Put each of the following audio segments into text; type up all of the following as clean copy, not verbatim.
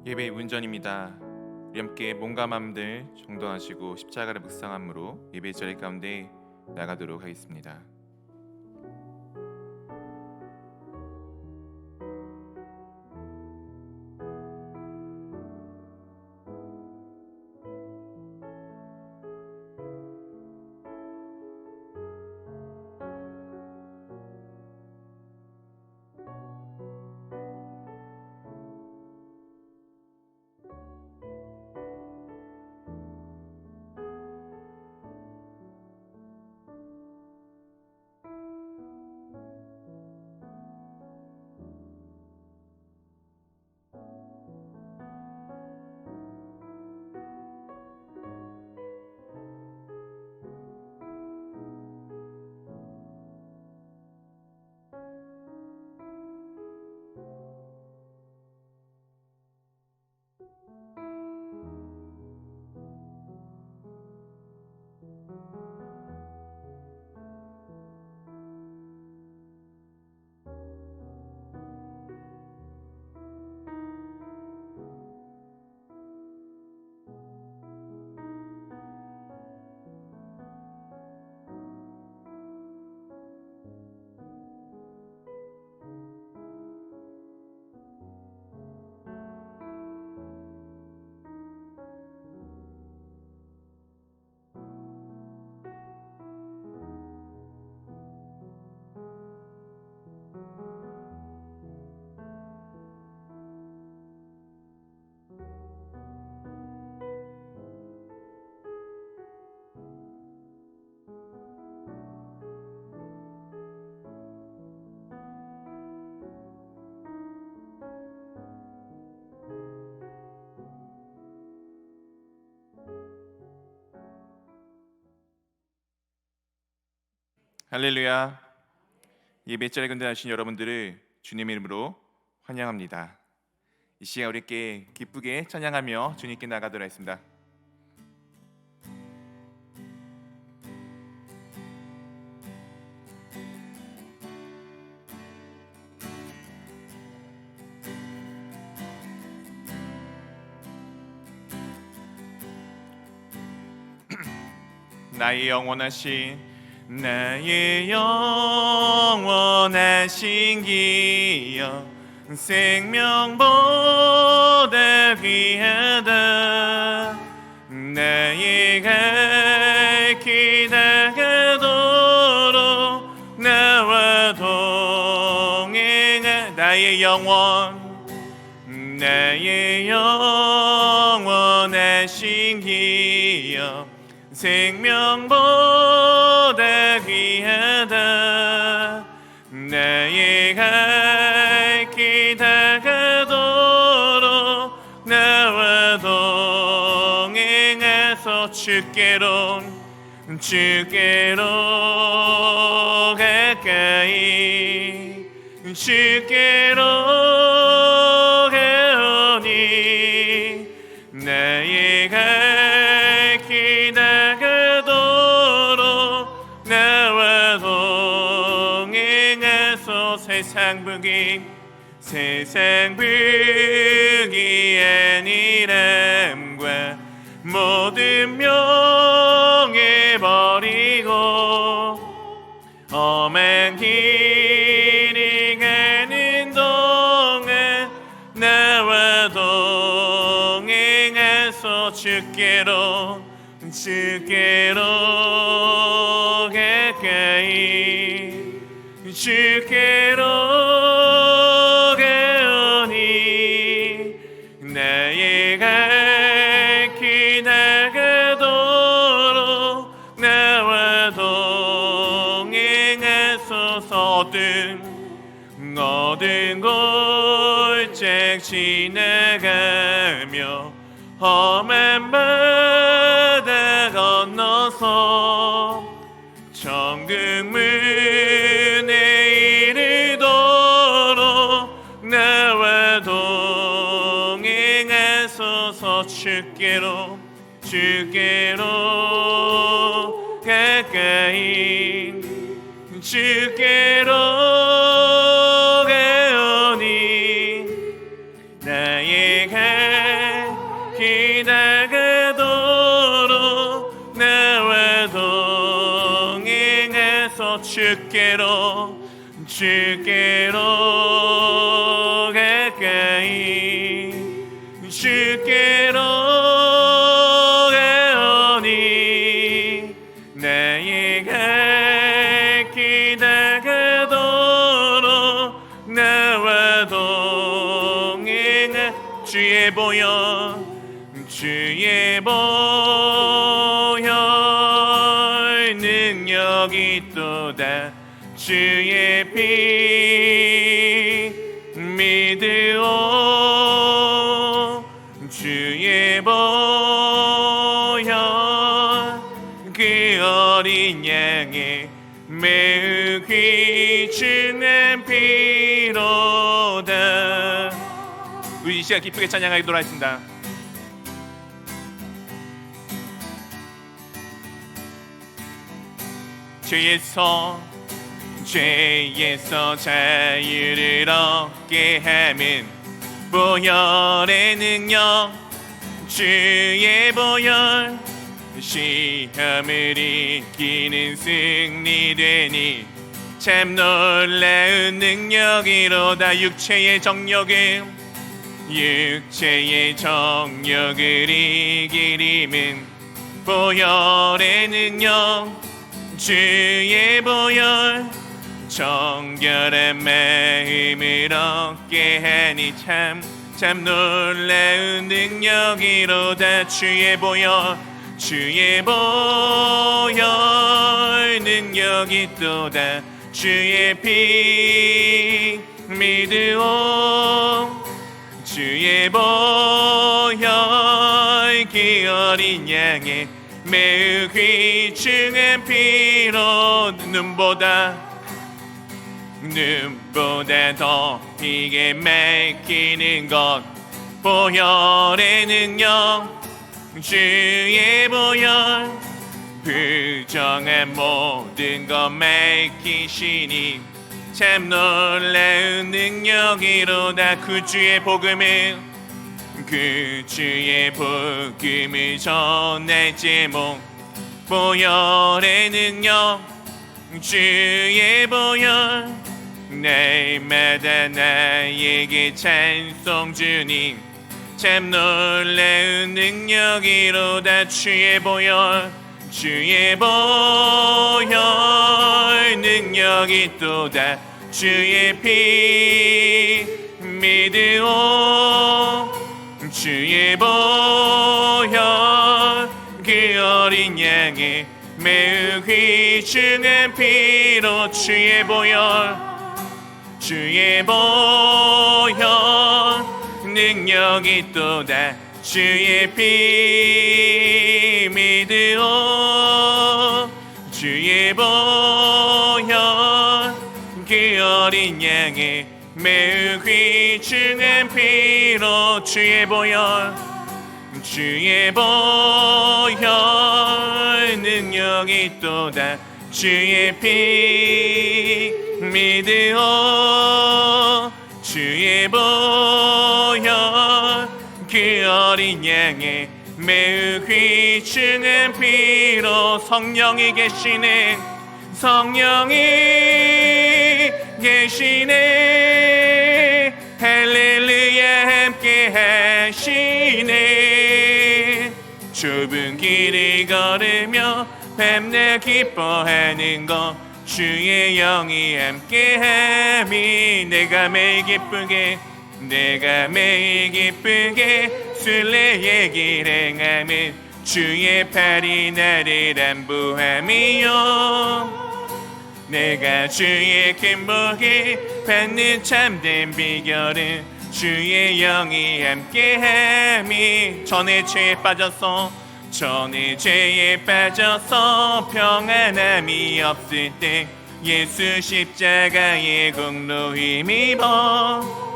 예배의 운전입니다. 우리 함께 몸과 마음들 정돈하시고 십자가를 묵상함으로 예배의 자리 가운데 나가도록 하겠습니다. 할렐루야. 예배 자리에 건너하신 여러분들을 주님의 이름으로 환영합니다. 이 시간 우리께 기쁘게 찬양하며 주님께 나가도록 하겠습니다. 나의 영원하신 기여 생명보다 귀하다. 나의 갈 길 다가도록 나와 동행하. 나의 영원하신 기여 생명보다 귀하다. 나의 갈 길 다가도록 나와 동행하소. 주께로 가까이 주께로 가오니. 나의 갈 길 다가도록 나와 동행하소. 세상 부귀한 이름과 모든 명예 버리고 험한 길이 가는 동안 나와 동행하소. 주께로 가까이 주께로 가오니. 나의 갈 길 다가도록 나와 동행하소서. 어두운 골짜기 지나가며 험한 바다 건너서 천국 문에 이르도록 나와 동행하소서. 주께로 가까이 주께로 가오니. 나의 갈 주께로 가까이 주께로 가오니 나의 갈 길 다가도록 나와 동행하 주의 보혈 능력이 또다 주의 피 믿으오 주의 보혈 그 어린 양의 매우 귀중한 피로다. 우리 이 시간 기쁘게 찬양하도록 하겠습니다. 죄에서 자유를 얻게 함은 보혈의 능력 주의 보혈 시험을 이기는 승리되니 참 놀라운 능력이로다. 육체의 정욕을 이기림은 보혈의 능력 주의 보혈 정결한 마음을 얻게 하니 참 놀라운 능력이로다. 주의 보혈 능력이 또다 주의 피 믿으오 주의 보혈 그 어린 양의 매우 귀중한 피로 눈보다 더 피게 맥히는 것 보혈의 능력 주의 보혈 부정한 모든 것 맥히시니 참 놀라운 능력이로다. 그 주의 복음을 전할 제목 보혈의 능력 주의 보혈 날마다 나에게 찬송 주님 참 놀라운 능력이로다. 주의 보혈 능력이 또다 주의 피 믿으오 주의 보혈 그 어린 양의 매우 귀중한 피로 주의 보혈 능력이 또다 주의 피 믿으오 주의 보혈 그 어린 양의 매우 귀중한 피로 주의 보혈 능력이 또다 주의 피 믿으오 주의 보혈 그 어린 양의 매우 귀중한 피로 성령이 계시네 할렐루야 함께 하시네 좁은 길을 걸으며 밤낮 기뻐하는 것 주의 영이 함께함이 내가 매일 기쁘게 순례의 길 행함은 주의 팔이 나를 안보함이요 내가 주의 큰 복을 받는 참된 비결은 주의 영이 함께함이 전의 죄에 빠져서 평안함이 없을 때 예수 십자가의 공로 힘입어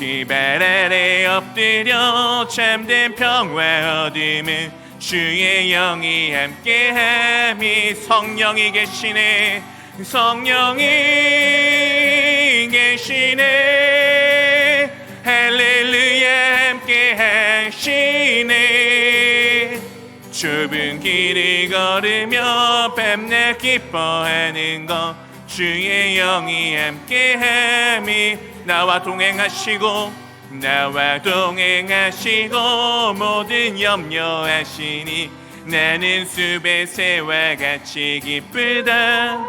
그 발 아래 엎드려 참된 평화 얻음은 주의 영이 함께함이 성령이 계시네 할렐루야 함께 하시네 좁은 길을 걸으며 뱀내 기뻐하는 것 주의 영이 함께함이 나와 동행하시고 모든 염려하시니 나는 숲의 새와 같이 기쁘다.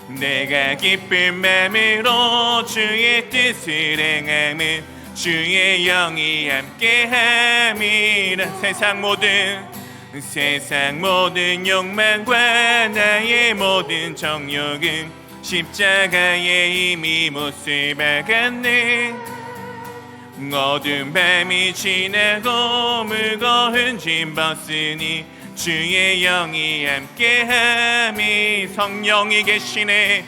내가 기쁜 맘으로 주의 뜻을 행함은 주의 영이 함께함이라. 세상 모든 욕망과 나의 모든 정욕은 십자가에 이미 못을 박았네. 어두운 밤이 지나고 무거운 짐 벗으니 주의 영이 함께함이. 성령이 계시네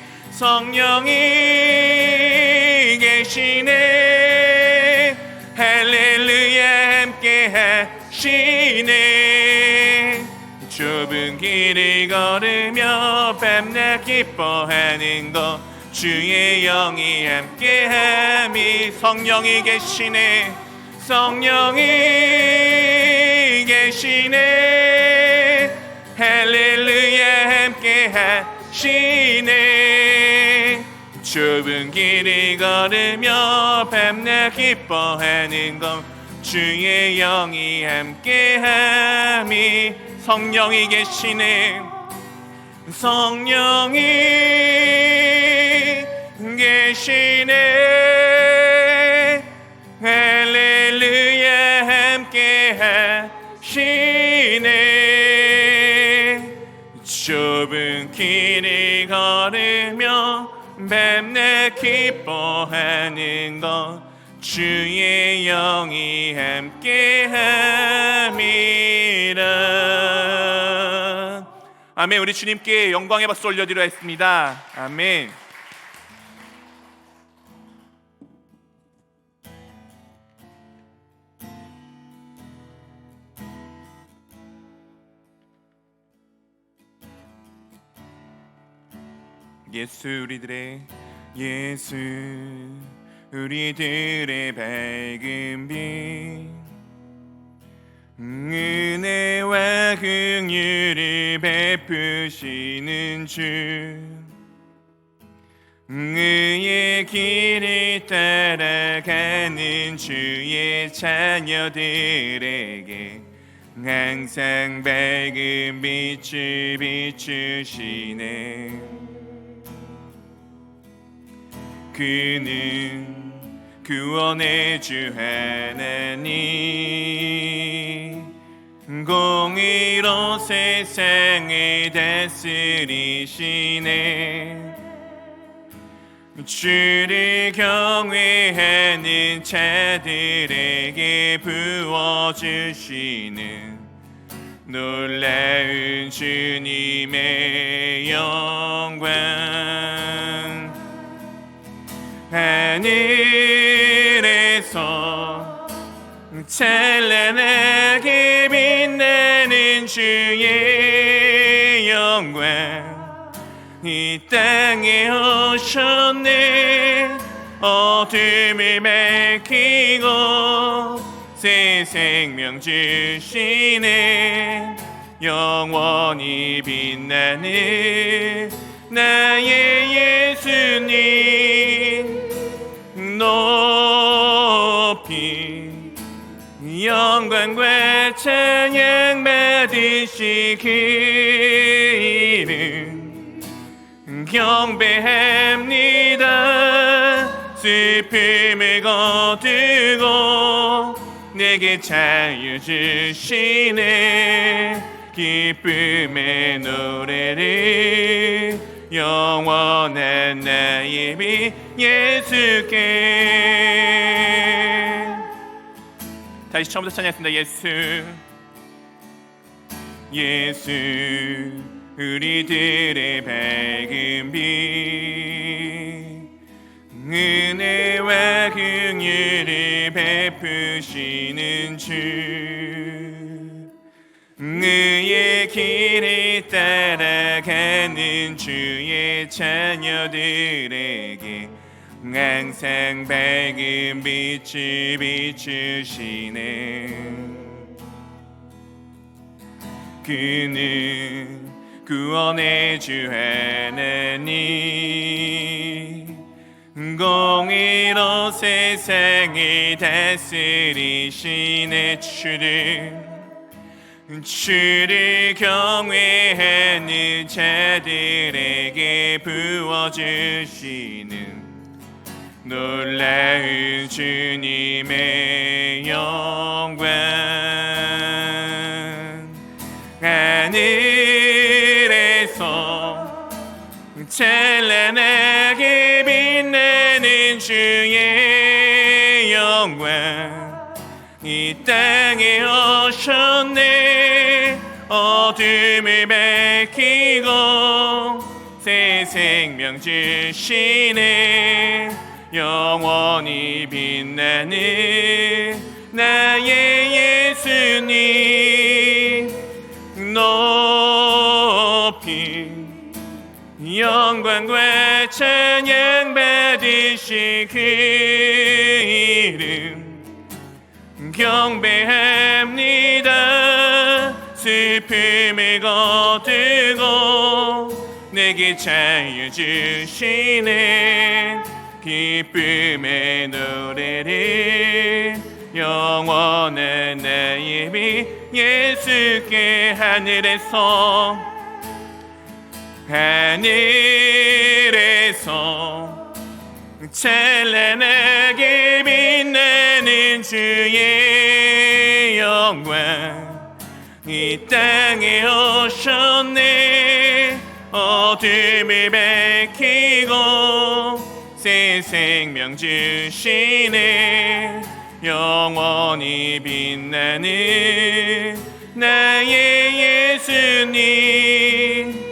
할렐루야 함께하시네. 좁은 길을 걸으며 밤낮 기뻐하는 것 주의 영이 함께함이. 성령이 계시네 할렐루야 함께하시네. 좁은 길을 걸으며 밤낮 기뻐하는 것 주의 영이 함께함이. 성령이 계시네 할렐루야 함께하시네. 좁은 길을 걸으며 밤낮 기뻐하는 것 주의 영이 함께함이라. 아멘. 우리 주님께 영광의 박수 올려드리려 했습니다. 아멘. 예수 우리들의 밝은 빛 은혜와 긍휼을 베푸시는 주 의의 길을 따라가는 주의 자녀들에게 항상 밝은 빛을 비추시네. 그는 구원의 주 하나님 공의로 세상을 다스리시네. 주를 경외하는 자들에게 부어주시는 놀라운 주님의 영광. 하늘에서 찬란하게 빛나는 주의 영광 이 땅에 오셨네. 어둠을 밝히고 새 생명 주시네. 영원히 빛나는 나의 예수님 높이 영광과 찬양 받으시기를 경배합니다. 슬픔을 거두고 내게 자유 주시네. 기쁨의 노래를 영원한 나의 빛 예수께. 다시 처음부터 찬양했습니다. 예수 우리들의 밝은 빛 은혜와 긍휼을 베푸시는 주 의의 길을 따라가는 주의 자녀들에게 항상 밝은 빛을 비추시네. 그는 구원의 주 하나님, 공의로 세상을 다스리시는 주를 경외하는 자들에게 부어주시는 놀라운 주님의 영광, 하늘에서 찬란하게 빛나는 주의 영광, 이 땅에 오셨네. 어둠을 밝히고 새 생명 주시네. 영원히 빛나는 나의 예수님, 높이 영광과 찬양 받으실 그 이름 경배합니다. 슬픔을 거두고 내게 자유 주시네. 기쁨의 노래를 영원한 나의 빛 예수께 하늘에서 찬란하게 빛나는 주의 영광, 이 땅에 오셨네. 어둠을 밝히고 새 생명 주시네. 영원히 빛나는 나의 예수님,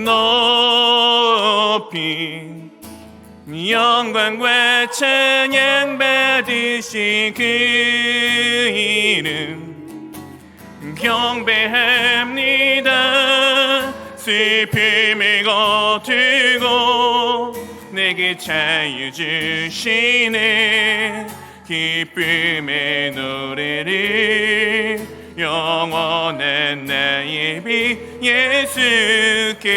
높이 영광과 찬양 받으신 그 이름 경배합니다. 슬픔을 거두고 내게 자유 주시네. 기쁨의 노래를 영원한 나의 빛 예수께.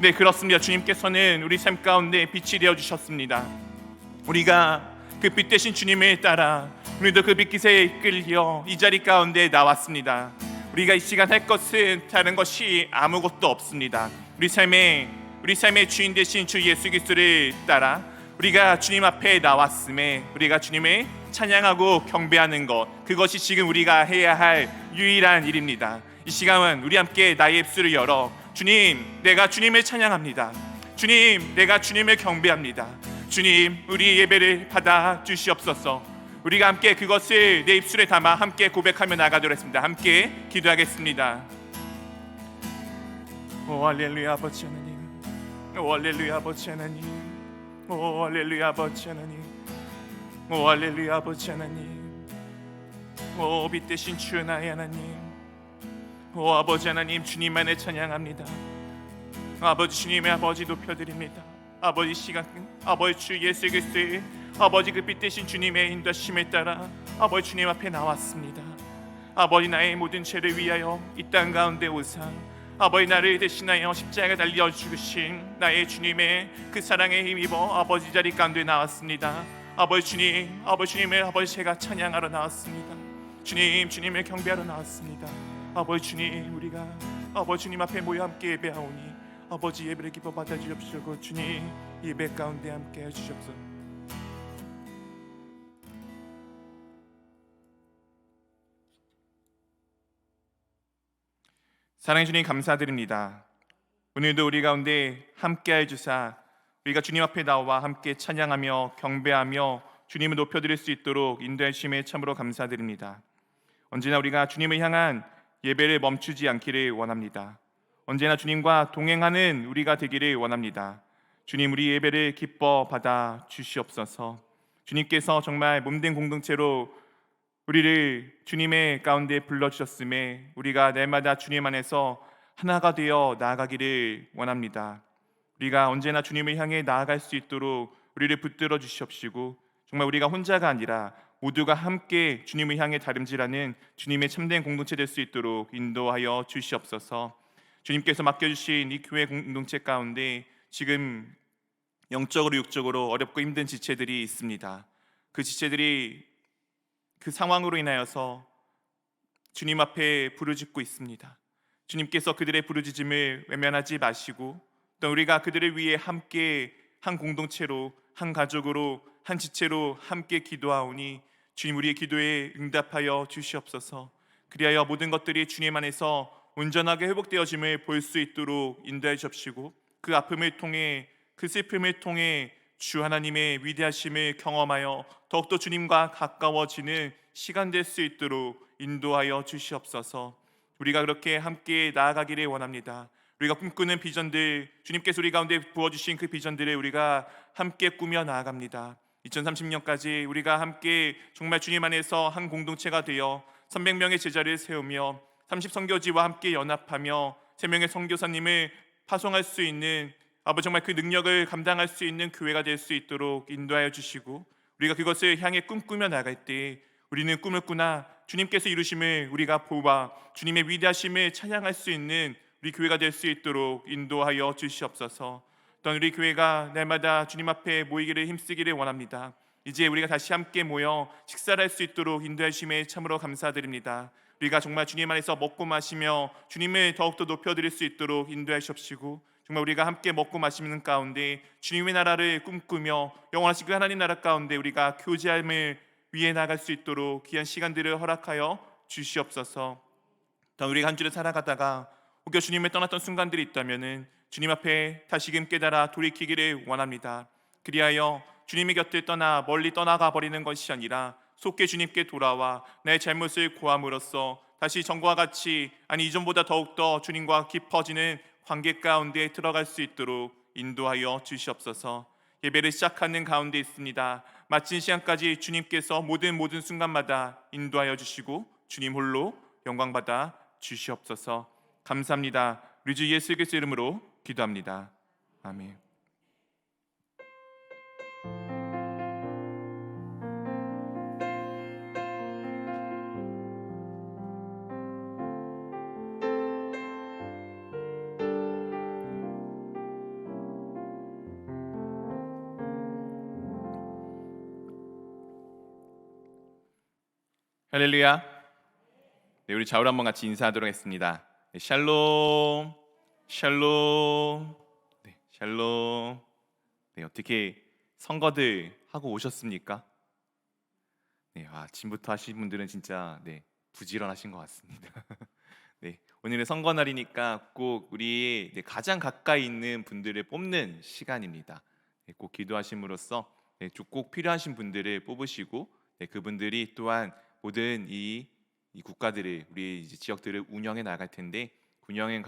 네, 그렇습니다. 주님께서는 우리 삶 가운데 빛이 되어주셨습니다. 우리가 그 빛 대신 주님을 따라 우리도 그 빛기세에 이끌려 이 자리 가운데 나왔습니다. 우리가 이 시간 할 것은 다른 것이 아무것도 없습니다. 우리 삶의 주인 되신 주 예수 그리스도를 따라 우리가 주님 앞에 나왔음에 우리가 주님을 찬양하고 경배하는 것, 그것이 지금 우리가 해야 할 유일한 일입니다. 이 시간은 우리 함께 나의 입술을 열어 주님, 내가 주님을 찬양합니다. 주님, 내가 주님을 경배합니다. 주님, 우리 예배를 받아 주시옵소서. 우리가 함께 그것을 내 입술에 담아 함께 고백하며 나가도록 하겠습니다. 함께 기도하겠습니다. 오 할렐루야 아버지 하나님, 오 할렐루야 아버지 하나님, 오 할렐루야 아버지 하나님, 오 할렐루야 아버지 하나님, 오 빛 대신 주 나의 하나님, 오 아버지 하나님, 주님만을 찬양합니다. 아버지 주님의 아버지 높여드립니다. 아버지 시간 아버지 주 예수 그리스도의 아버지 그 빛 대신 주님의 인도하심에 따라 아버지 주님 앞에 나왔습니다. 아버지 나의 모든 죄를 위하여 이 땅 가운데 오사 아버지 나를 대신하여 십자가에 달려 죽으신 나의 주님의 그 사랑에 힘입어 아버지 자리 가운데 나왔습니다. 아버지 주님을 아버지 제가 찬양하러 나왔습니다. 주님을 경배하러 나왔습니다. 아버지 주님, 우리가 아버지 주님 앞에 모여 함께 예배하오니 아버지 예배를 기뻐 받아주옵시고 주님 예배 가운데 함께 해주시옵소서. 사랑해 주님 감사드립니다. 오늘도 우리 가운데 함께해 주사 우리가 주님 앞에 나와 함께 찬양하며 경배하며 주님을 높여드릴 수 있도록 인도해 주심에 참으로 감사드립니다. 언제나 우리가 주님을 향한 예배를 멈추지 않기를 원합니다. 언제나 주님과 동행하는 우리가 되기를 원합니다. 주님, 우리 예배를 기뻐 받아 주시옵소서. 주님께서 정말 몸된 공동체로 우리를 주님의 가운데 불러주셨음에 우리가 날마다 주님 안에서 하나가 되어 나아가기를 원합니다. 우리가 언제나 주님을 향해 나아갈 수 있도록 우리를 붙들어 주시옵시고 정말 우리가 혼자가 아니라 모두가 함께 주님을 향해 다름질하는 주님의 참된 공동체 될 수 있도록 인도하여 주시옵소서. 주님께서 맡겨주신 이 교회 공동체 가운데 지금 영적으로 육적으로 어렵고 힘든 지체들이 있습니다. 그 지체들이 그 상황으로 인하여서 주님 앞에 부르짖고 있습니다. 주님께서 그들의 부르짖음을 외면하지 마시고 또 우리가 그들을 위해 함께 한 공동체로, 한 가족으로, 한 지체로 함께 기도하오니 주님 우리의 기도에 응답하여 주시옵소서. 그리하여 모든 것들이 주님 안에서 온전하게 회복되어짐을 볼 수 있도록 인도해 주옵시고 그 아픔을 통해, 그 슬픔을 통해 주 하나님의 위대하심을 경험하여 더욱더 주님과 가까워지는 시간 될 수 있도록 인도하여 주시옵소서. 우리가 그렇게 함께 나아가기를 원합니다. 우리가 꿈꾸는 비전들, 주님께서 우리 가운데 부어주신 그 비전들을 우리가 함께 꾸며 나아갑니다. 2030년까지 우리가 함께 정말 주님 안에서 한 공동체가 되어 300명의 제자를 세우며 30선교지와 함께 연합하며 3명의 선교사님을 파송할 수 있는, 아버지 정말 그 능력을 감당할 수 있는 교회가 될 수 있도록 인도하여 주시고 우리가 그것을 향해 꿈꾸며 나갈 때 우리는 꿈을 꾸나 주님께서 이루심을 우리가 보아 주님의 위대하심을 찬양할 수 있는 우리 교회가 될 수 있도록 인도하여 주시옵소서. 또한 우리 교회가 날마다 주님 앞에 모이기를 힘쓰기를 원합니다. 이제 우리가 다시 함께 모여 식사를 할 수 있도록 인도해 주심에 참으로 감사드립니다. 우리가 정말 주님 안에서 먹고 마시며 주님을 더욱더 높여드릴 수 있도록 인도해 주옵시고 정말 우리가 함께 먹고 마시는 가운데 주님의 나라를 꿈꾸며 영원하신 그 하나님 나라 가운데 우리가 교제함을 위해 나갈 수 있도록 귀한 시간들을 허락하여 주시옵소서. 또 우리가 한 주를 살아가다가 혹여 주님을 떠났던 순간들이 있다면 주님 앞에 다시금 깨달아 돌이키기를 원합니다. 그리하여 주님의 곁을 떠나 멀리 떠나가 버리는 것이 아니라 속히 주님께 돌아와 나의 잘못을 고함으로써 다시 전과 같이, 아니 이전보다 더욱더 주님과 깊어지는 관계 가운데 들어갈 수 있도록 인도하여 주시옵소서. 예배를 시작하는 가운데 있습니다. 마친 시간까지 주님께서 모든 순간마다 인도하여 주시고 주님 홀로 영광받아 주시옵소서. 감사합니다. 우리 주 예수 그리스도의 이름으로 기도합니다. 아멘. 할렐루야. 네, 우리 좌우로 한번 같이 인사하도록 하겠습니다. 네, 샬롬, 샬롬, 네, 샬롬. 네, 어떻게 선거들 하고 오셨습니까? 네, 아침부터 하신 분들은 진짜 부지런하신 것 같습니다. 네, 오늘은 선거 날이니까 꼭 우리 가장 가까이 있는 분들을 뽑는 시간입니다. 네, 꼭 기도하심으로써 꼭 필요하신 분들을 뽑으시고 그분들이 또한 모든 이 국가들을, 우리 이제 지역들을 운영해 나갈 텐데 운영의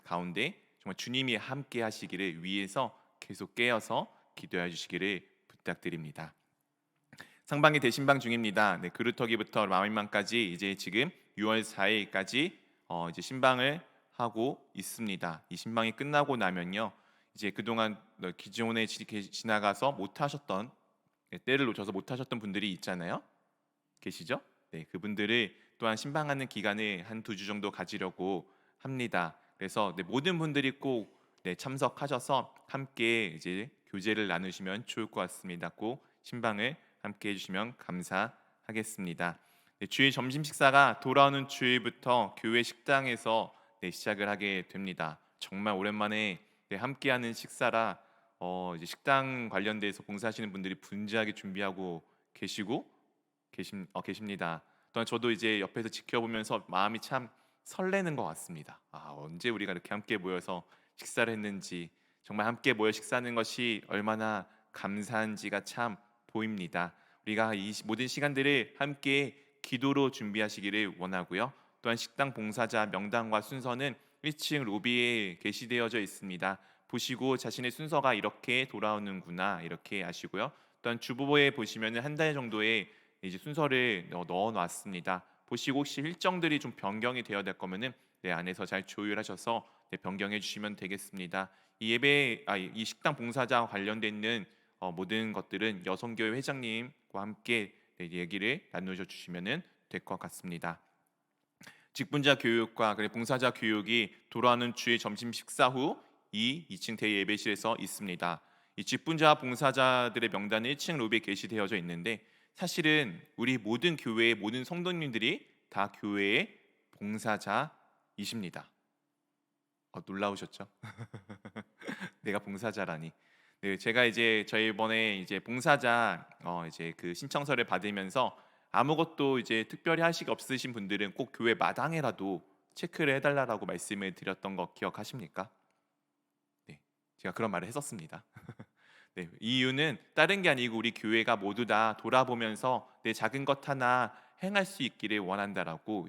가운데 정말 주님이 함께 하시기를 위해서 계속 깨어서 기도해 주시기를 부탁드립니다. 상반기 대신방 중입니다. 그루터기부터 마을만까지 이제 지금 6월 4일까지 이제 신방을 하고 있습니다. 이 신방이 끝나고 나면요, 이제 그동안 기존에 지나가서 못하셨던, 때를 놓쳐서 못하셨던 분들이 있잖아요. 계시죠? 네, 그분들을 또한 신방하는 기간을 한 2주 정도 가지려고 합니다. 그래서 모든 분들이 꼭 참석하셔서 함께 이제 교제를 나누시면 좋을 것 같습니다. 꼭 신방을 함께 해주시면 감사하겠습니다. 주일 점심 식사가 돌아오는 주일부터 교회 식당에서 시작을 하게 됩니다. 정말 오랜만에 함께하는 식사라 이제 식당 관련돼서 봉사하시는 분들이 분주하게 준비하고 계십니다. 또한 저도 이제 옆에서 지켜보면서 마음이 참 설레는 것 같습니다. 언제 우리가 이렇게 함께 모여서 식사를 했는지, 정말 함께 모여 식사하는 것이 얼마나 감사한지가 참 보입니다. 우리가 이 모든 시간들을 함께 기도로 준비하시기를 원하고요. 또한 식당 봉사자 명단과 순서는 1층 로비에 게시되어져 있습니다. 보시고 자신의 순서가 이렇게 돌아오는구나 이렇게 아시고요. 또한 주보에 보시면 한 달 정도의 이제 순서를 넣어놨습니다. 보시고 혹시 일정들이 좀 변경이 되어야 될 거면은 안에서 잘 조율하셔서 변경해 주시면 되겠습니다. 이 예배, 이 식당 봉사자와 관련돼 있는 모든 것들은 여성교회 회장님과 함께 얘기를 나누셔 주시면 될 것 같습니다. 직분자 교육과 봉사자 교육이 돌아오는 주의 점심 식사 후 2층 대예배실에서 있습니다. 이 직분자 봉사자들의 명단은 1층 로비에 게시되어져 있는데 사실은 우리 모든 교회의 모든 성도님들이 다 교회의 봉사자이십니다. 놀라우셨죠? 내가 봉사자라니. 네, 제가 저희 이번에 봉사자 그 신청서를 받으면서 아무것도 특별히 하시기 없으신 분들은 꼭 교회 마당에라도 체크를 해달라고 말씀을 드렸던 거 기억하십니까? 네, 제가 그런 말을 했었습니다. 네, 이유는 다른 게 아니고 우리 교회가 모두 다 돌아보면서 내 작은 것 하나 행할 수 있기를 원한다라고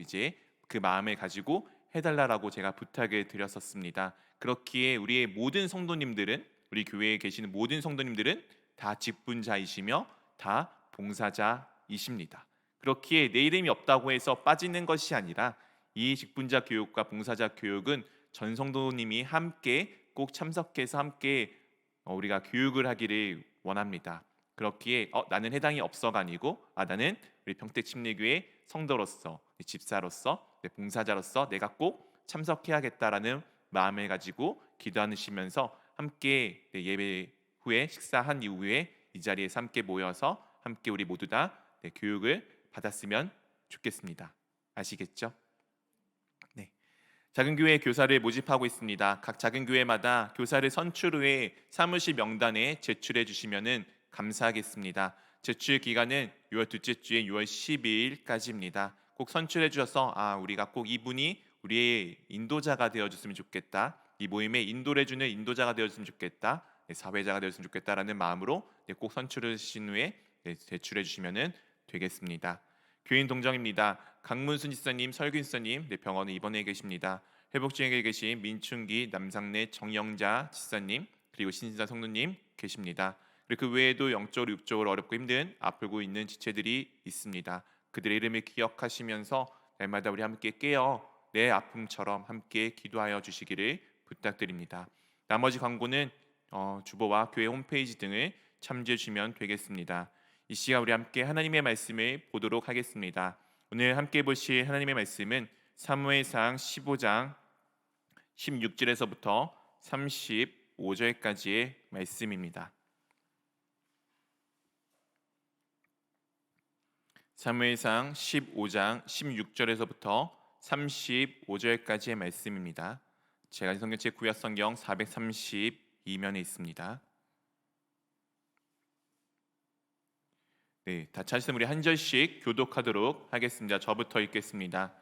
그 마음을 가지고 해달라고 제가 부탁을 드렸었습니다. 그렇기에 우리의 모든 성도님들은 우리 교회에 계시는 모든 성도님들은 다 직분자이시며 다 봉사자이십니다. 그렇기에 내 이름이 없다고 해서 빠지는 것이 아니라 이 직분자 교육과 봉사자 교육은 전 성도님이 함께 꼭 참석해서 함께 우리가 교육을 하기를 원합니다. 그렇기에 나는 해당이 없어가 아니고 나는 우리 평택 침례교회 성도로서 집사로서 봉사자로서 내가 꼭 참석해야겠다라는 마음을 가지고 기도하시면서 함께 예배 후에 식사한 이후에 이 자리에서 함께 모여서 함께 우리 모두 다 교육을 받았으면 좋겠습니다. 아시겠죠? 네. 작은 교회 교사를 모집하고 있습니다. 각 작은 교회마다 교사를 선출 후에 사무실 명단에 제출해 주시면 감사하겠습니다. 제출 기간은 6월 둘째 주에 6월 12일까지입니다. 꼭 선출해 주셔서 우리가 꼭 이분이 우리의 인도자가 되어줬으면 좋겠다. 이 모임에 인도를 해주는 인도자가 되어줬으면 좋겠다. 사회자가 되었으면 좋겠다라는 마음으로 꼭 선출해 주신 후에 제출해 주시면 되겠습니다. 교인 동정입니다. 강문순 지사님, 설균 지사님 병원에 입원해 계십니다. 회복 중에 계신 민춘기, 남상래, 정영자 지사님 그리고 신진사 성도님 계십니다. 그리고 그 외에도 영적으로 육적으로 어렵고 힘든 아프고 있는 지체들이 있습니다. 그들의 이름을 기억하시면서 날마다 우리 함께 깨어 내 아픔처럼 함께 기도하여 주시기를 부탁드립니다. 나머지 광고는 주보와 교회 홈페이지 등을 참조해 주시면 되겠습니다. 이 시간 우리 함께 하나님의 말씀을 보도록 하겠습니다. 오늘 함께 보실 하나님의 말씀은 사무엘상 15장 16절에서부터 35절까지의 말씀입니다. 사무엘상 15장 16절에서부터 35절까지의 말씀입니다. 제가 성경책 구약성경 432면에 있습니다. 네, 다 찾으시면 우리 한 절씩 교독하도록 하겠습니다. 저부터 읽겠습니다.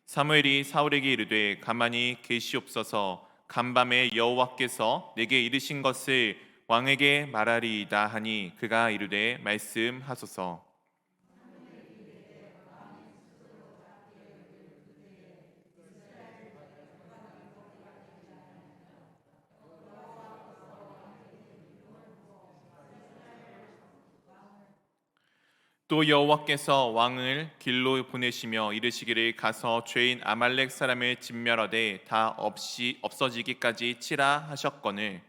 사무엘이 사울에게 이르되 가만히 계시옵소서. 간밤에 여호와께서 내게 이르신 것을 왕에게 말하리이다 하니 그가 이르되 말씀하소서. 또 여호와께서 왕을 길로 보내시며 이르시기를 가서 죄인 아말렉 사람을 진멸하되 다 없어지기까지 치라 하셨거늘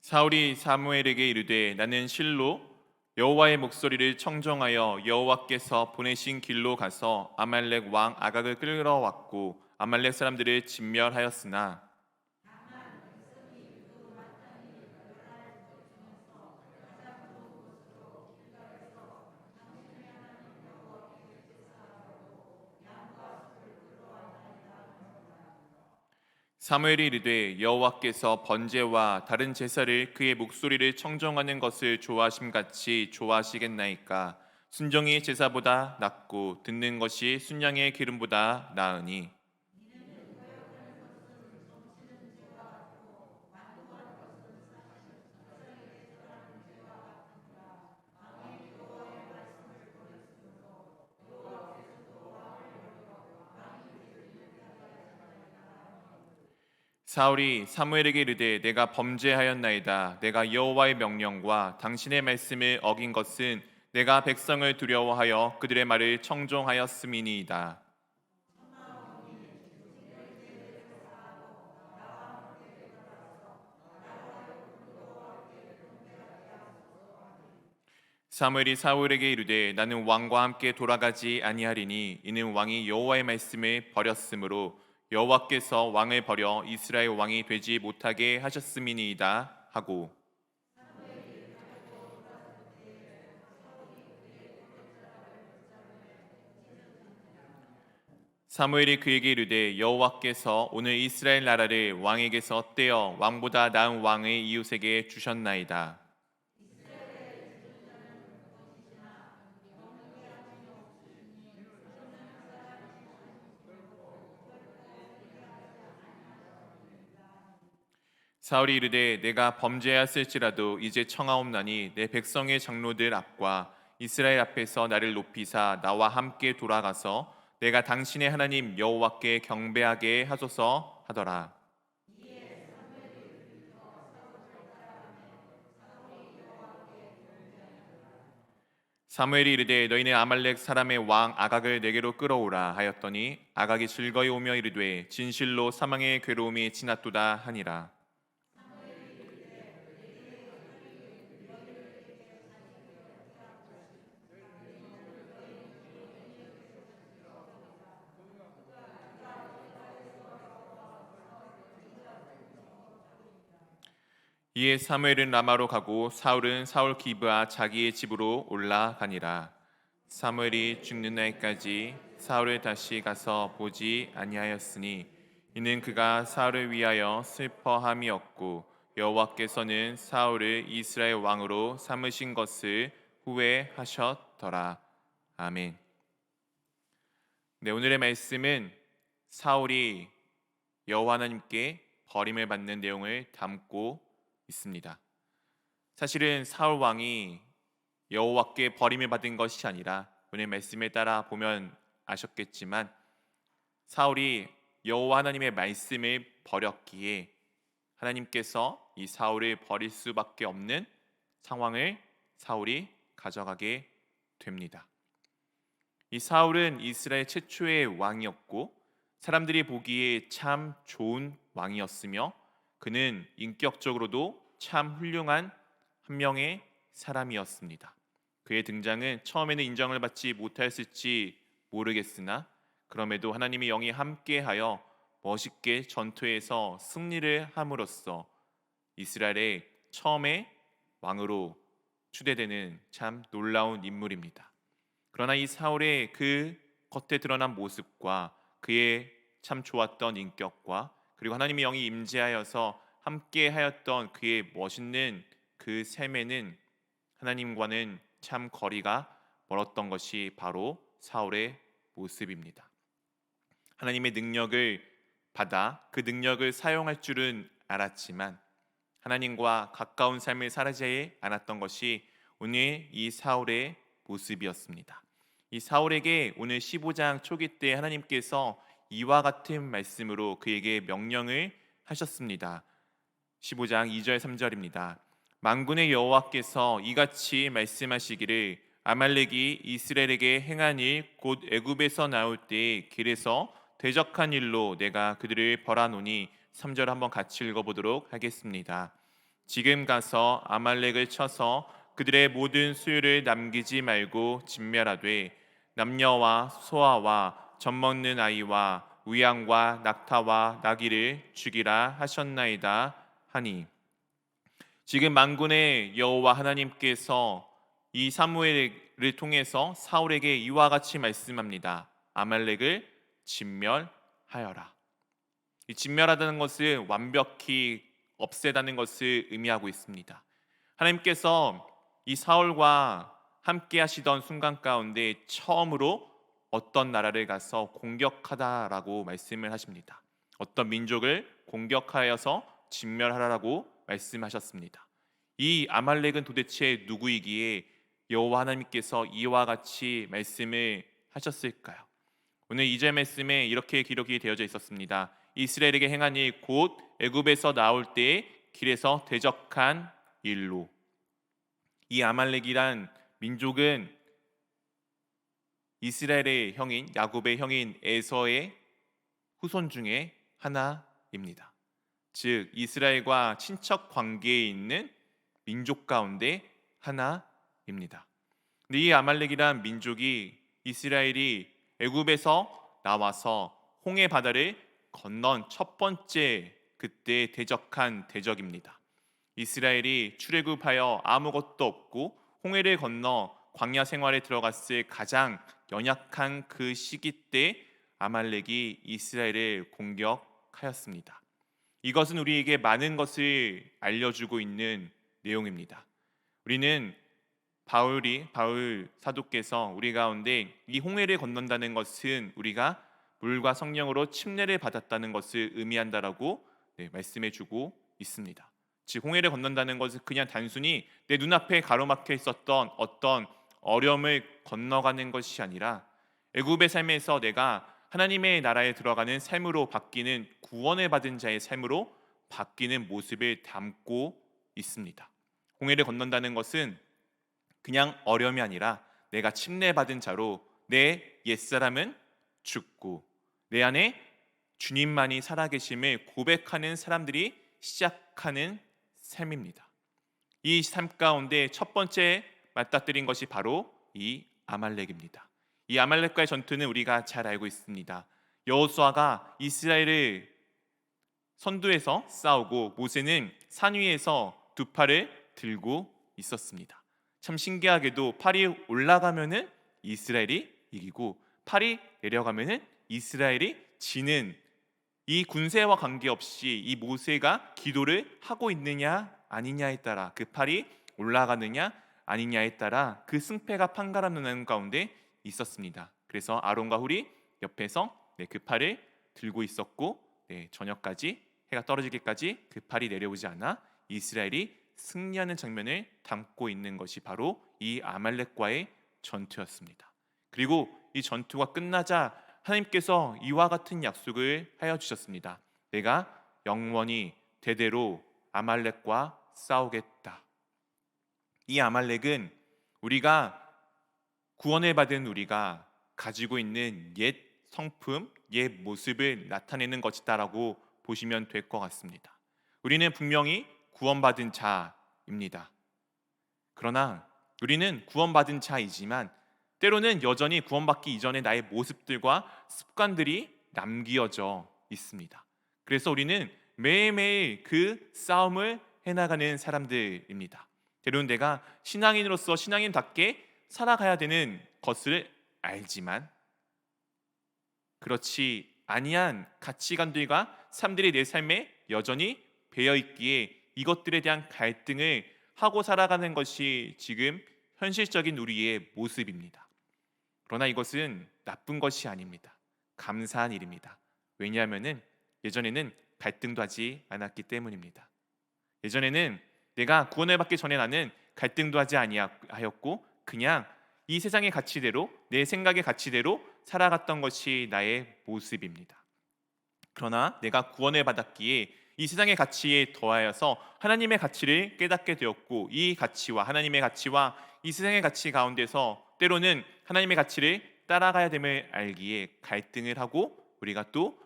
사울이 사무엘에게 이르되 나는 실로 여호와의 목소리를 청종하여 여호와께서 보내신 길로 가서 아말렉 왕 아각을 끌어왔고 아말렉 사람들을 진멸하였으나 사무엘이 이르되 여호와께서 번제와 다른 제사를 그의 목소리를 청종하는 것을 좋아하심같이 좋아하시겠나이까. 순종이 제사보다 낫고 듣는 것이 순양의 기름보다 나으니 사울이 사무엘에게 이르되 내가 범죄하였나이다. 내가 여호와의 명령과 당신의 말씀을 어긴 것은 내가 백성을 두려워하여 그들의 말을 청종하였음이니이다. 사무엘이 사울에게 이르되 나는 왕과 함께 돌아가지 아니하리니 이는 왕이 여호와의 말씀을 버렸으므로 여호와께서 왕을 버려 이스라엘 왕이 되지 못하게 하셨음이니이다 하고 사무엘이 그에게 이르되 여호와께서 오늘 이스라엘 나라를 왕에게서 떼어 왕보다 나은 왕의 이웃에게 주셨나이다. 사울이 이르되 내가 범죄하였을지라도 이제 청하옵나니 내 백성의 장로들 앞과 이스라엘 앞에서 나를 높이사 나와 함께 돌아가서 내가 당신의 하나님 여호와께 경배하게 하소서 하더라. 사무엘이 이르되 너희는 아말렉 사람의 왕 아각을 내게로 끌어오라 하였더니 아각이 즐거이 오며 이르되 진실로 사망의 괴로움이 지났도다 하니라. 이에 사무엘은 라마로 가고 사울은 사울 기브아 자기의 집으로 올라가니라. 사무엘이 죽는 날까지 사울을 다시 가서 보지 아니하였으니 이는 그가 사울을 위하여 슬퍼함이었고 여호와께서는 사울을 이스라엘 왕으로 삼으신 것을 후회하셨더라. 아멘. 네, 오늘의 말씀은 사울이 여호와 하나님께 버림을 받는 내용을 담고 있습니다. 사실은 사울 왕이 여호와께 버림을 받은 것이 아니라 오늘 말씀에 따라 보면 아셨겠지만 사울이 여호와 하나님의 말씀을 버렸기에 하나님께서 이 사울을 버릴 수밖에 없는 상황을 사울이 가져가게 됩니다. 이 사울은 이스라엘 최초의 왕이었고 사람들이 보기에 참 좋은 왕이었으며 그는 인격적으로도 참 훌륭한 한 명의 사람이었습니다. 그의 등장은 처음에는 인정을 받지 못하였을지 모르겠으나 그럼에도 하나님의 영이 함께하여 멋있게 전투에서 승리를 함으로써 이스라엘의 처음의 왕으로 추대되는 참 놀라운 인물입니다. 그러나 이 사울의 그 겉에 드러난 모습과 그의 참 좋았던 인격과 그리고 하나님의 영이 임재하여서 함께 하였던 그의 멋있는 그 삶에는 하나님과는 참 거리가 멀었던 것이 바로 사울의 모습입니다. 하나님의 능력을 받아 그 능력을 사용할 줄은 알았지만 하나님과 가까운 삶을 살지 않았던 것이 오늘 이 사울의 모습이었습니다. 이 사울에게 오늘 15장 초기 때 하나님께서 이와 같은 말씀으로 그에게 명령을 하셨습니다. 15장 2절 3절입니다. 만군의 여호와께서 이같이 말씀하시기를 아말렉이 이스라엘에게 행한 일 곧 애굽에서 나올 때 길에서 대적한 일로 내가 그들을 벌하노니 3절 한번 같이 읽어보도록 하겠습니다. 지금 가서 아말렉을 쳐서 그들의 모든 수요를 남기지 말고 진멸하되 남녀와 소아와 젖먹는 아이와 우양과 낙타와 나귀를 죽이라 하셨나이다 하니 지금 만군의 여호와 하나님께서 이 사무엘을 통해서 사울에게 이와 같이 말씀합니다. 아말렉을 진멸하여라. 이 진멸하다는 것은 완벽히 없애다는 것을 의미하고 있습니다. 하나님께서 이 사울과 함께 하시던 순간 가운데 처음으로 어떤 나라를 가서 공격하다라고 말씀을 하십니다. 어떤 민족을 공격하여서 진멸하라고 말씀하셨습니다. 이 아말렉은 도대체 누구이기에 여호와 하나님께서 이와 같이 말씀을 하셨을까요? 오늘 2절 말씀에 이렇게 기록이 되어져 있었습니다. 이스라엘에게 행한 일 곧 애굽에서 나올 때에 길에서 대적한 일로. 이 아말렉이란 민족은 이스라엘의 형인 야곱의 형인 에서의 후손 중에 하나입니다. 즉 이스라엘과 친척 관계에 있는 민족 가운데 하나입니다. 근데 이 아말렉이란 민족이 이스라엘이 애굽에서 나와서 홍해 바다를 건넌 첫 번째 그때 대적한 대적입니다. 이스라엘이 출애굽하여 아무것도 없고 홍해를 건너 광야 생활에 들어갔을 가장 연약한 그 시기 때 아말렉이 이스라엘을 공격하였습니다. 이것은 우리에게 많은 것을 알려주고 있는 내용입니다. 우리는 바울 사도께서 우리 가운데 이 홍해를 건넌다는 것은 우리가 물과 성령으로 침례를 받았다는 것을 의미한다라고 말씀해 주고 있습니다. 즉 홍해를 건넌다는 것은 그냥 단순히 내 눈앞에 가로막혀 있었던 어떤 어려움을 건너가는 것이 아니라 애굽의 삶에서 내가 하나님의 나라에 들어가는 삶으로 바뀌는 구원을 받은 자의 삶으로 바뀌는 모습을 담고 있습니다. 홍해를 건넌다는 것은 그냥 어려움이 아니라 내가 침례받은 자로 내 옛사람은 죽고 내 안에 주님만이 살아계심을 고백하는 사람들이 시작하는 삶입니다. 이 삶 가운데 첫 번째 맞닥뜨린 것이 바로 이 아말렉입니다. 이 아말렉과의 전투는 우리가 잘 알고 있습니다. 여호수아가 이스라엘을 선두에서 싸우고 모세는 산 위에서 두 팔을 들고 있었습니다. 참 신기하게도 팔이 올라가면은 이스라엘이 이기고 팔이 내려가면은 이스라엘이 지는, 이 군세와 관계없이 이 모세가 기도를 하고 있느냐 아니냐에 따라, 그 팔이 올라가느냐 아니냐에 따라 그 승패가 판가름나는 가운데 있었습니다. 그래서 아론과 훌이 옆에서 그 팔을 들고 있었고 저녁까지, 해가 떨어지기까지 그 팔이 내려오지 않아 이스라엘이 승리하는 장면을 담고 있는 것이 바로 이 아말렉과의 전투였습니다. 그리고 이 전투가 끝나자 하나님께서 이와 같은 약속을 하여 주셨습니다. 내가 영원히 대대로 아말렉과 싸우겠다. 이 아말렉은 우리가 구원을 받은 우리가 가지고 있는 옛 성품, 옛 모습을 나타내는 것이다라고 보시면 될 것 같습니다. 우리는 분명히 구원받은 자입니다. 그러나 우리는 구원받은 자이지만 때로는 여전히 구원받기 이전의 나의 모습들과 습관들이 남겨져 있습니다. 그래서 우리는 매일매일 그 싸움을 해나가는 사람들입니다. 때로는 내가 신앙인으로서 신앙인답게 살아가야 되는 것을 알지만 그렇지 아니한 가치관들과 삶들이 내 삶에 여전히 배어 있기에 이것들에 대한 갈등을 하고 살아가는 것이 지금 현실적인 우리의 모습입니다. 그러나 이것은 나쁜 것이 아닙니다. 감사한 일입니다. 왜냐하면 예전에는 갈등도 하지 않았기 때문입니다. 예전에는 내가 구원을 받기 전에 나는 갈등도 하지 아니하였고 그냥 이 세상의 가치대로, 내 생각의 가치대로 살아갔던 것이 나의 모습입니다. 그러나 내가 구원을 받았기에 이 세상의 가치에 더하여서 하나님의 가치를 깨닫게 되었고, 이 가치와 하나님의 가치와 이 세상의 가치 가운데서 때로는 하나님의 가치를 따라가야 됨을 알기에 갈등을 하고 우리가 또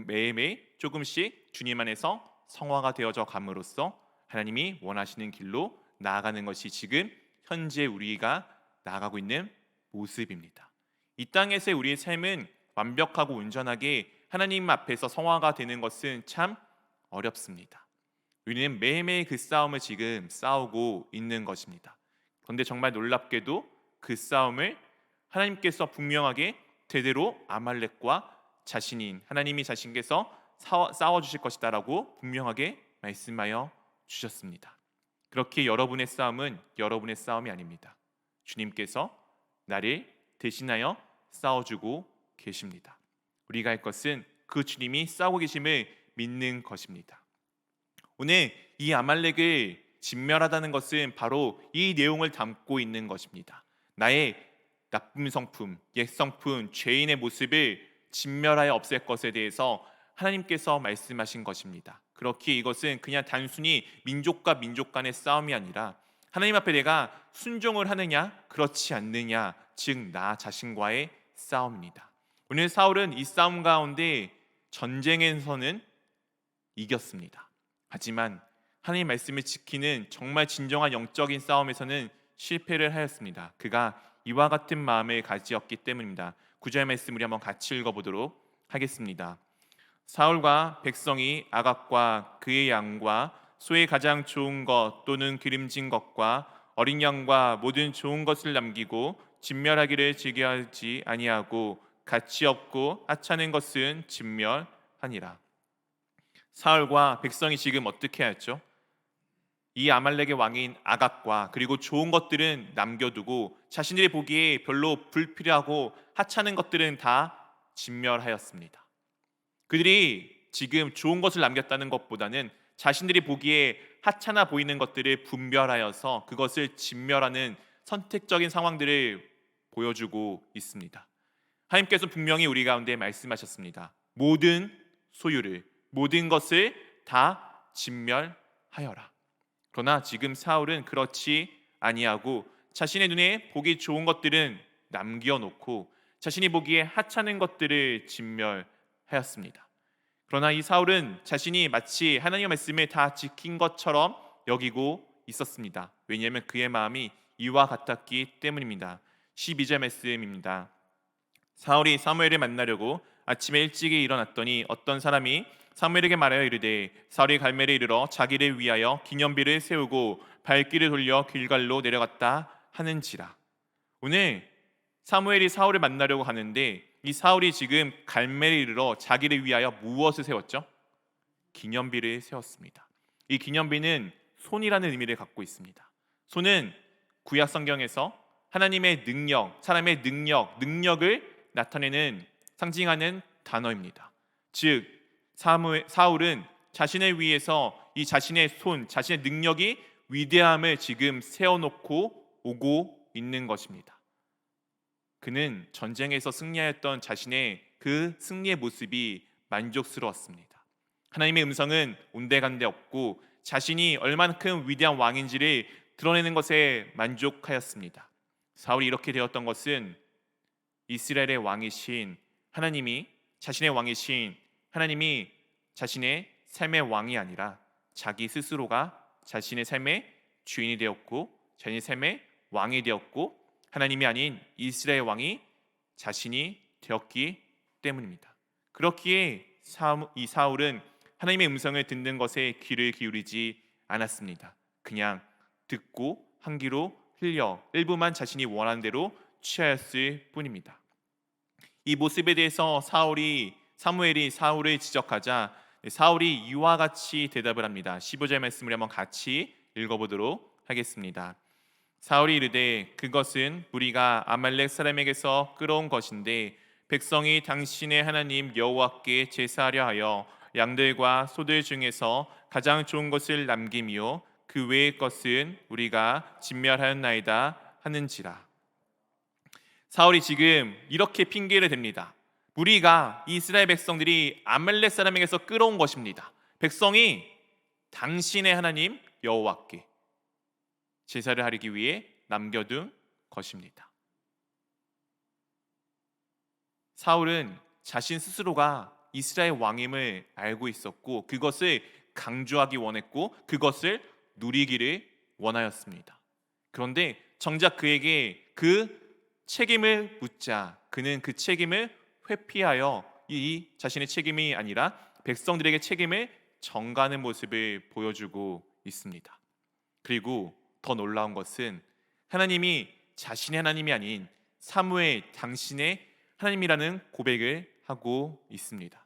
매일매일 조금씩 주님 안에서 성화가 되어져 감으로써 하나님이 원하시는 길로 나아가는 것이 지금 현재 우리가 나아가고 있는 모습입니다. 이 땅에서의 우리의 삶은 완벽하고 온전하게 하나님 앞에서 성화가 되는 것은 참 어렵습니다. 우리는 매일매일 그 싸움을 지금 싸우고 있는 것입니다. 그런데 정말 놀랍게도 그 싸움을 하나님께서 분명하게 대대로 아말렉과 자신인 하나님이 자신께서 싸워주실 것이다라고 분명하게 말씀하여 주셨습니다. 그렇게 여러분의 싸움은 여러분의 싸움이 아닙니다. 주님께서 나를 대신하여 싸워주고 계십니다. 우리가 할 것은 그 주님이 싸우고 계심을 믿는 것입니다. 오늘 이 아말렉을 진멸하다는 것은 바로 이 내용을 담고 있는 것입니다. 나의 나쁜 성품, 옛 성품, 죄인의 모습을 진멸하여 없앨 것에 대해서 하나님께서 말씀하신 것입니다. 그렇기에 이것은 그냥 단순히 민족과 민족 간의 싸움이 아니라 하나님 앞에 내가 순종을 하느냐 그렇지 않느냐, 즉 나 자신과의 싸움입니다. 오늘 사울은 이 싸움 가운데 전쟁에서는 이겼습니다. 하지만 하나님 말씀을 지키는 정말 진정한 영적인 싸움에서는 실패를 하였습니다. 그가 이와 같은 마음을 가지었기 때문입니다. 9절 말씀 우리 한번 같이 읽어보도록 하겠습니다. 사울과 백성이 아각과 그의 양과 소의 가장 좋은 것 또는 기름진 것과 어린 양과 모든 좋은 것을 남기고 진멸하기를 즐겨하지 아니하고 가치 없고 하찮은 것은 진멸하니라. 사울과 백성이 지금 어떻게 하였죠? 이 아말렉의 왕인 아각과 그리고 좋은 것들은 남겨두고 자신들이 보기에 별로 불필요하고 하찮은 것들은 다 진멸하였습니다. 그들이 지금 좋은 것을 남겼다는 것보다는 자신들이 보기에 하찮아 보이는 것들을 분별하여서 그것을 진멸하는 선택적인 상황들을 보여주고 있습니다. 하나님께서 분명히 우리 가운데 말씀하셨습니다. 모든 소유를, 모든 것을 다 진멸하여라. 그러나 지금 사울은 그렇지 아니하고 자신의 눈에 보기 좋은 것들은 남겨놓고 자신이 보기에 하찮은 것들을 진멸하였습니다. 그러나 이 사울은 자신이 마치 하나님의 말씀을 다 지킨 것처럼 여기고 있었습니다. 왜냐하면 그의 마음이 이와 같았기 때문입니다. 12절 말씀입니다. 사울이 사무엘을 만나려고 아침에 일찍이 일어났더니 어떤 사람이 사무엘에게 말하여 이르되 사울이 갈멜에 이르러 자기를 위하여 기념비를 세우고 발길을 돌려 길갈로 내려갔다 하는지라. 오늘 사무엘이 사울을 만나려고 하는데 이 사울이 지금 갈멜에 이르러 자기를 위하여 무엇을 세웠죠? 기념비를 세웠습니다. 이 기념비는 손이라는 의미를 갖고 있습니다. 손은 구약 성경에서 하나님의 능력, 사람의 능력을 나타내는 상징하는 단어입니다. 즉 사울은 자신을 위해서 이 자신의 손, 자신의 능력이 위대함을 지금 세워놓고 오고 있는 것입니다. 그는 전쟁에서 승리하였던 자신의 그 승리의 모습이 만족스러웠습니다. 하나님의 음성은 온데간데 없고 자신이 얼만큼 위대한 왕인지를 드러내는 것에 만족하였습니다. 사울이 이렇게 되었던 것은 이스라엘의 왕이신 하나님이 자신의 왕이신 하나님이 자신의 삶의 왕이 아니라 자기 스스로가 자신의 삶의 주인이 되었고 자신의 삶의 왕이 되었고 하나님이 아닌 이스라엘 왕이 자신이 되었기 때문입니다. 그렇기에 이 사울은 하나님의 음성을 듣는 것에 귀를 기울이지 않았습니다. 그냥 듣고 한 귀로 흘려 일부만 자신이 원하는 대로 취하였을 뿐입니다. 이 모습에 대해서 사무엘이 사울을 지적하자 사울이 이와 같이 대답을 합니다. 15절 말씀을 한번 같이 읽어보도록 하겠습니다. 사울이 이르되 그것은 우리가 아말렉 사람에게서 끌어온 것인데 백성이 당신의 하나님 여호와께 제사하려 하여 양들과 소들 중에서 가장 좋은 것을 남김이요 그 외의 것은 우리가 진멸하였나이다 하는지라. 사울이 지금 이렇게 핑계를 댑니다. 우리가 이스라엘 백성들이 아말렉 사람에게서 끌어온 것입니다. 백성이 당신의 하나님 여호와께 제사를 하기 위해 남겨둔 것입니다. 사울은 자신 스스로가 이스라엘 왕임을 알고 있었고 그것을 강조하기 원했고 그것을 누리기를 원하였습니다. 그런데 정작 그에게 그 책임을 묻자 그는 그 책임을 회피하여 이 자신의 책임이 아니라 백성들에게 책임을 전가하는 모습을 보여주고 있습니다. 그리고 더 놀라운 것은 하나님이 자신의 하나님이 아닌 사무엘 당신의 하나님이라는 고백을 하고 있습니다.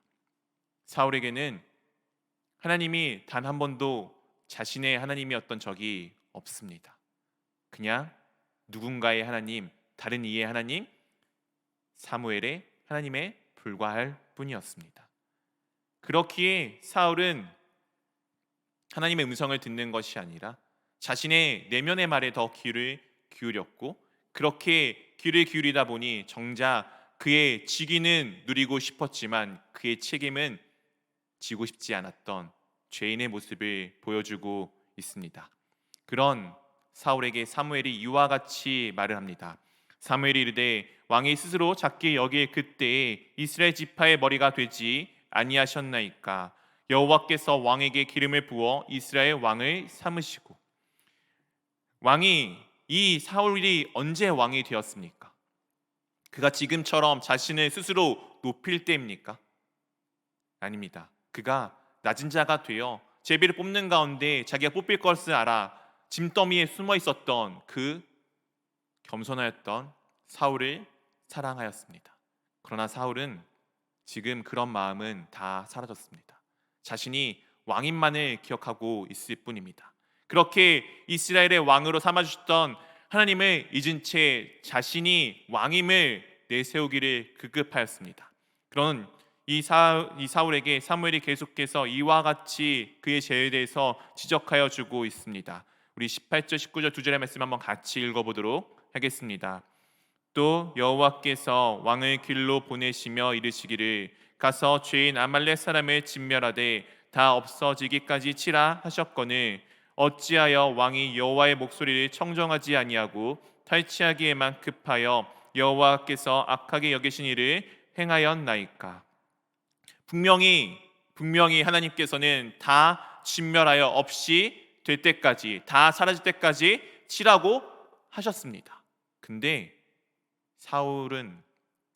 사울에게는 하나님이 단 한 번도 자신의 하나님이었던 적이 없습니다. 그냥 누군가의 하나님, 다른 이의 하나님, 사무엘의 하나님에 불과할 뿐이었습니다. 그렇기에 사울은 하나님의 음성을 듣는 것이 아니라 자신의 내면의 말에 더 귀를 기울였고 그렇게 귀를 기울이다 보니 정작 그의 직위는 누리고 싶었지만 그의 책임은 지고 싶지 않았던 죄인의 모습을 보여주고 있습니다. 그런 사울에게 사무엘이 이와 같이 말을 합니다. 사무엘이 이르되 왕이 스스로 작게 여길 그때에 이스라엘 지파의 머리가 되지 아니하셨나이까. 여호와께서 왕에게 기름을 부어 이스라엘 왕을 삼으시고. 왕이 이 사울이 언제 왕이 되었습니까? 그가 지금처럼 자신을 스스로 높일 때입니까? 아닙니다. 그가 낮은 자가 되어 제비를 뽑는 가운데 자기가 뽑힐 것을 알아 짐더미에 숨어 있었던 그 겸손하였던 사울을 사랑하였습니다. 그러나 사울은 지금 그런 마음은 다 사라졌습니다. 자신이 왕인만을 기억하고 있을 뿐입니다. 그렇게 이스라엘의 왕으로 삼아주셨던 하나님을 잊은 채 자신이 왕임을 내세우기를 급급하였습니다. 그런 이 사울에게 사무엘이 계속해서 이와 같이 그의 죄에 대해서 지적하여 주고 있습니다. 우리 18절 19절 두 절의 말씀 한번 같이 읽어보도록 하겠습니다. 또 여호와께서 왕을 길로 보내시며 이르시기를 가서 죄인 아말렉 사람을 진멸하되 다 없어지기까지 치라 하셨거늘 어찌하여 왕이 여호와의 목소리를 청정하지 아니하고 탈취하기에만 급하여 여호와께서 악하게 여기신 일을 행하였나이까. 분명히 하나님께서는 다 진멸하여 없이 될 때까지, 다 사라질 때까지 치라고 하셨습니다. 근데 사울은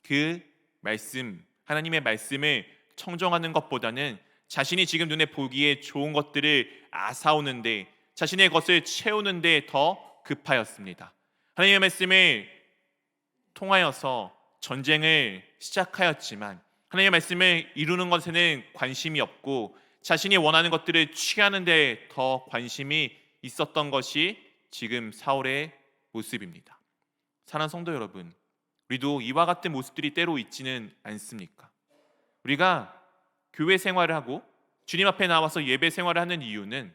그 말씀, 하나님의 말씀을 청정하는 것보다는 자신이 지금 눈에 보기에 좋은 것들을 아사오는데, 자신의 것을 채우는데 더 급하였습니다. 하나님의 말씀을 통하여서 전쟁을 시작하였지만 하나님의 말씀을 이루는 것에는 관심이 없고 자신이 원하는 것들을 취하는 데 더 관심이 있었던 것이 지금 사울의 모습입니다. 사랑하는 성도 여러분, 우리도 이와 같은 모습들이 때로 있지는 않습니까? 우리가 교회 생활을 하고 주님 앞에 나와서 예배 생활을 하는 이유는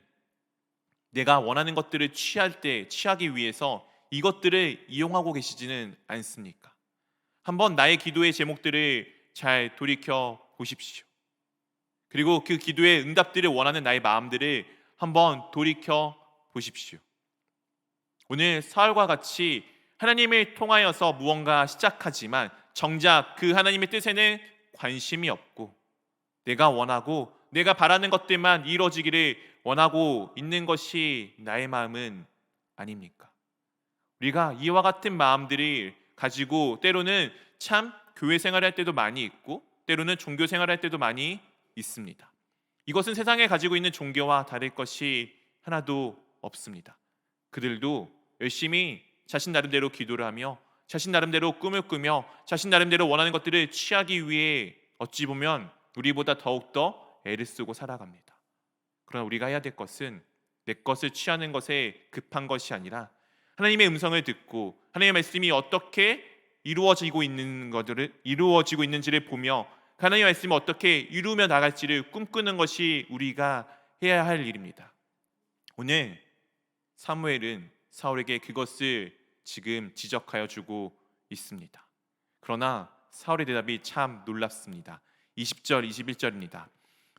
내가 원하는 것들을 취하기 위해서 이것들을 이용하고 계시지는 않습니까? 한번 나의 기도의 제목들을 잘 돌이켜 보십시오. 그리고 그 기도의 응답들을 원하는 나의 마음들을 한번 돌이켜 보십시오. 오늘 사울과 같이 하나님을 통하여서 무언가 시작하지만 정작 그 하나님의 뜻에는 관심이 없고 내가 원하고 내가 바라는 것들만 이루어지기를 원하고 있는 것이 나의 마음은 아닙니까? 우리가 이와 같은 마음들을 가지고 때로는 참 교회 생활할 때도 많이 있고 때로는 종교 생활할 때도 많이 있습니다. 이것은 세상에 가지고 있는 종교와 다를 것이 하나도 없습니다. 그들도 열심히 자신 나름대로 기도를 하며 자신 나름대로 꿈을 꾸며 자신 나름대로 원하는 것들을 취하기 위해 어찌 보면 우리보다 더욱더 애를 쓰고 살아갑니다. 그러나 우리가 해야 될 것은 내 것을 취하는 것에 급한 것이 아니라 하나님의 음성을 듣고 하나님의 말씀이 어떻게 이루어지고 있는지를 보며 하나님의 말씀을 어떻게 이루며 나갈지를 꿈꾸는 것이 우리가 해야 할 일입니다. 오늘 사무엘은 사울에게 그것을 지금 지적하여 주고 있습니다. 그러나 사울의 대답이 참 놀랍습니다. 20절 21절입니다.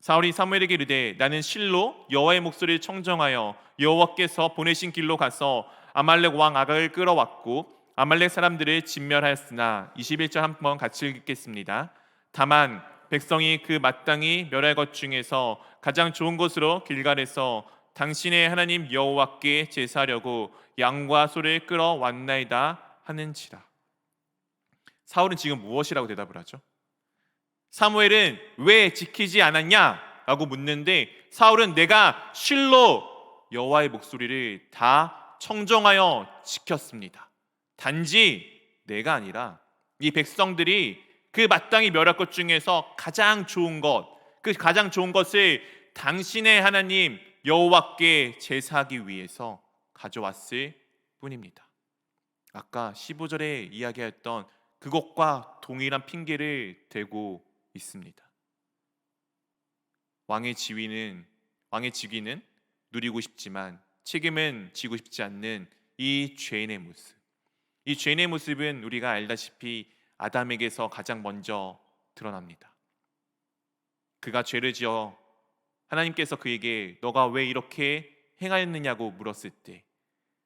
사울이 사무엘에게 이르되 나는 실로 여호와의 목소리를 청정하여 여호와께서 보내신 길로 가서 아말렉 왕 아각을 끌어왔고 아말렉 사람들을 진멸하였으나 21절 한번 같이 읽겠습니다. 다만 백성이 그 마땅히 멸할 것 중에서 가장 좋은 곳으로 길갈에서 당신의 하나님 여호와께 제사하려고 양과 소를 끌어왔나이다 하는지라. 사울은 지금 무엇이라고 대답을 하죠? 사무엘은 왜 지키지 않았냐라고 묻는데 사울은 내가 실로 여호와의 목소리를 다 청정하여 지켰습니다. 단지 내가 아니라 이 백성들이 그 마땅히 멸할 것 중에서 가장 좋은 것, 그 가장 좋은 것을 당신의 하나님 여호와께 제사하기 위해서 가져왔을 뿐입니다. 아까 15절에 이야기했던 그것과 동일한 핑계를 대고 있습니다. 왕의 직위는 누리고 싶지만 책임은 지고 싶지 않는 이 죄인의 모습. 이 죄인의 모습은 우리가 알다시피 아담에게서 가장 먼저 드러납니다. 그가 죄를 지어 하나님께서 그에게 너가 왜 이렇게 행하였느냐고 물었을 때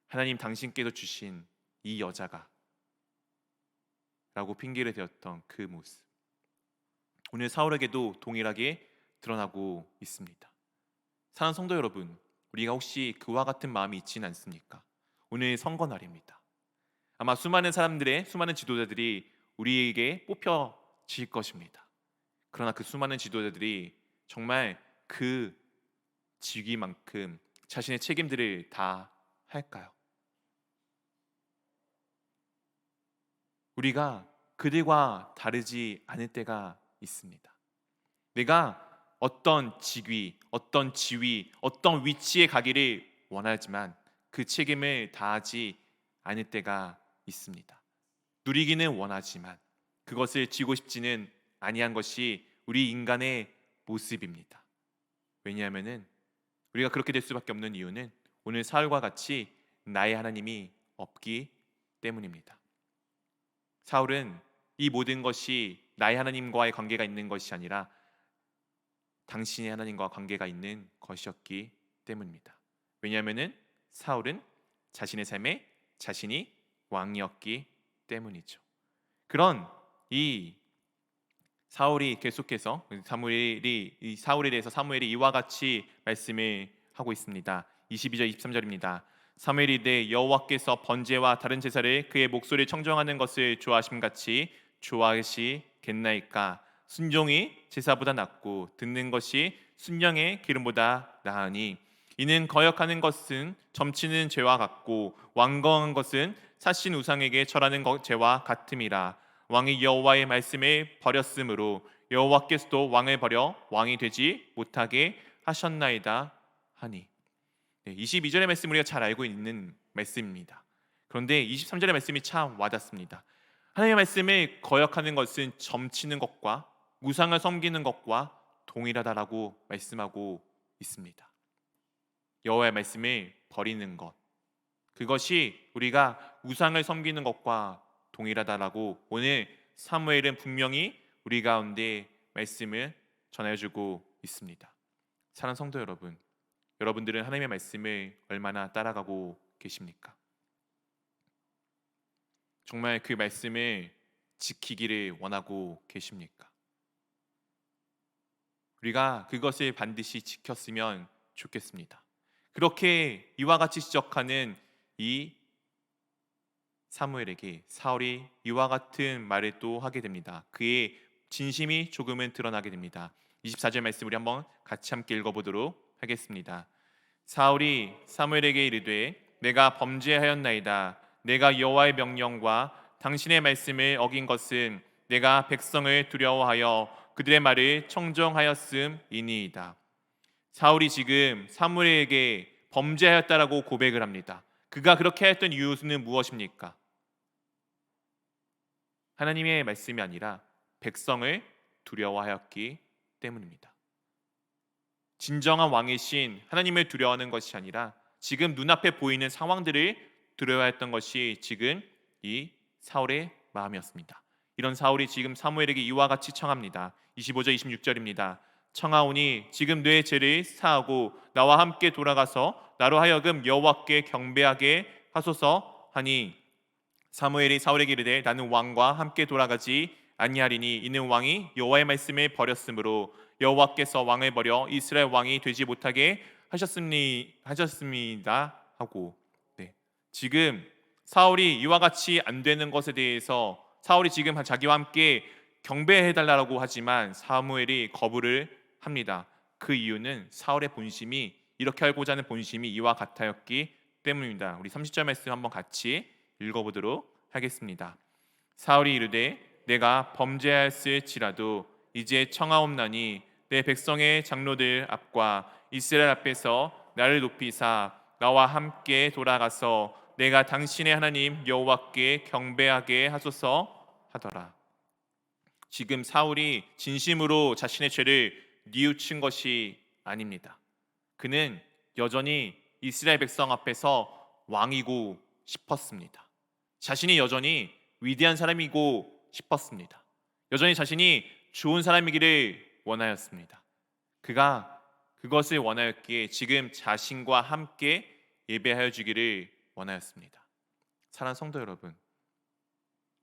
하나님 당신께서 주신 이 여자가 라고 핑계를 대었던 그 모습, 오늘 사울에게도 동일하게 드러나고 있습니다. 사랑하는 성도 여러분, 우리가 혹시 그와 같은 마음이 있지는 않습니까? 오늘 선거날입니다. 아마 수많은 사람들의 수많은 지도자들이 우리에게 뽑혀질 것입니다. 그러나 그 수많은 지도자들이 정말 그 직위만큼 자신의 책임들을 다 할까요? 우리가 그들과 다르지 않을 때가 있습니다. 내가 어떤 직위, 어떤 지위, 어떤 위치에 가기를 원하지만 그 책임을 다하지 않을 때가 있습니다. 누리기는 원하지만 그것을 지고 싶지는 아니한 것이 우리 인간의 모습입니다. 왜냐하면 우리가 그렇게 될 수밖에 없는 이유는 오늘 사울과 같이 나의 하나님이 없기 때문입니다. 사울은 이 모든 것이 나의 하나님과의 관계가 있는 것이 아니라 당신의 하나님과 관계가 있는 것이었기 때문입니다. 왜냐하면 사울은 자신의 삶에 자신이 왕이었기 때문이죠. 그런 이 사울이 계속해서 사울에 대해서 사무엘이 이와 같이 말씀을 하고 있습니다. 22절 23절입니다. 사무엘이 이르되 여호와께서 번제와 다른 제사를 그의 목소리를 청정하는 것을 좋아하심같이 좋아하시겠나이까. 순종이 제사보다 낫고 듣는 것이 순양의 기름보다 나으니 이는 거역하는 것은 점치는 죄와 같고 완거한 것은 사신 우상에게 절하는 죄와 같음이라. 왕이 여호와의 말씀을 버렸으므로 여호와께서도 왕을 버려 왕이 되지 못하게 하셨나이다 하니. 22절의 말씀 우리가 잘 알고 있는 말씀입니다. 그런데 23절의 말씀이 참 와닿습니다. 하나님의 말씀을 거역하는 것은 점치는 것과 우상을 섬기는 것과 동일하다라고 말씀하고 있습니다. 여호와의 말씀을 버리는 것, 그것이 우리가 우상을 섬기는 것과 동일하다라고 오늘 사무엘은 분명히 우리 가운데 말씀을 전해주고 있습니다. 사랑하는 성도 여러분, 여러분들은 하나님의 말씀을 얼마나 따라가고 계십니까? 정말 그 말씀을 지키기를 원하고 계십니까? 우리가 그것을 반드시 지켰으면 좋겠습니다. 그렇게 이와 같이 지적하는 이 사무엘에게 사울이 이와 같은 말을 또 하게 됩니다. 그의 진심이 조금은 드러나게 됩니다. 24절 말씀 우리 한번 같이 함께 읽어보도록 하겠습니다. 사울이 사무엘에게 이르되 내가 범죄하였나이다. 내가 여호와의 명령과 당신의 말씀을 어긴 것은 내가 백성을 두려워하여 그들의 말을 청정하였음이니이다. 사울이 지금 사무엘에게 범죄하였다라고 고백을 합니다. 그가 그렇게 했던 이유는 무엇입니까? 하나님의 말씀이 아니라 백성을 두려워하였기 때문입니다. 진정한 왕이신 하나님을 두려워하는 것이 아니라 지금 눈앞에 보이는 상황들을 두려워했던 것이 지금 이 사울의 마음이었습니다. 이런 사울이 지금 사무엘에게 이와 같이 청합니다. 25절 26절입니다. 청하오니 지금 내 죄를 사하고 나와 함께 돌아가서 나로 하여금 여호와께 경배하게 하소서 하니 사무엘이 사울에게 이르되 나는 왕과 함께 돌아가지 아니하리니 이는 왕이 여호와의 말씀을 버렸으므로 여호와께서 왕을 버려 이스라엘 왕이 되지 못하게 하셨습니다 하고. 지금 사울이 이와 같이 안 되는 것에 대해서 사울이 지금 자기와 함께 경배해달라고 하지만 사무엘이 거부를 합니다. 그 이유는 사울의 본심이 이렇게 하고자 하는 본심이 이와 같았기 때문입니다. 우리 30절 말씀 한번 같이 읽어보도록 하겠습니다. 사울이 이르되 내가 범죄하였을지라도 이제 청하옵나니 내 백성의 장로들 앞과 이스라엘 앞에서 나를 높이사 나와 함께 돌아가서 내가 당신의 하나님 여호와께 경배하게 하소서 하더라. 지금 사울이 진심으로 자신의 죄를 뉘우친 것이 아닙니다. 그는 여전히 이스라엘 백성 앞에서 왕이고 싶었습니다. 자신이 여전히 위대한 사람이고 싶었습니다. 여전히 자신이 좋은 사람이기를 원하였습니다. 그가 그것을 원하였기에 지금 자신과 함께 예배하여 주기를 원하였습니다. 사랑하는 성도 여러분,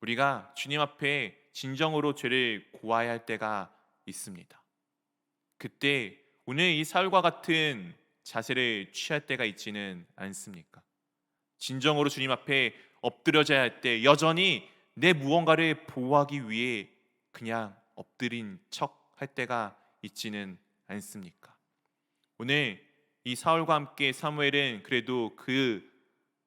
우리가 주님 앞에 진정으로 죄를 고하여야 할 때가 있습니다. 그때 오늘 이 사울과 같은 자세를 취할 때가 있지는 않습니까? 진정으로 주님 앞에 엎드려져야 할 때 여전히 내 무언가를 보호하기 위해 그냥 엎드린 척 할 때가 있지는 않습니까? 오늘 이 사울과 함께 사무엘은 그래도 그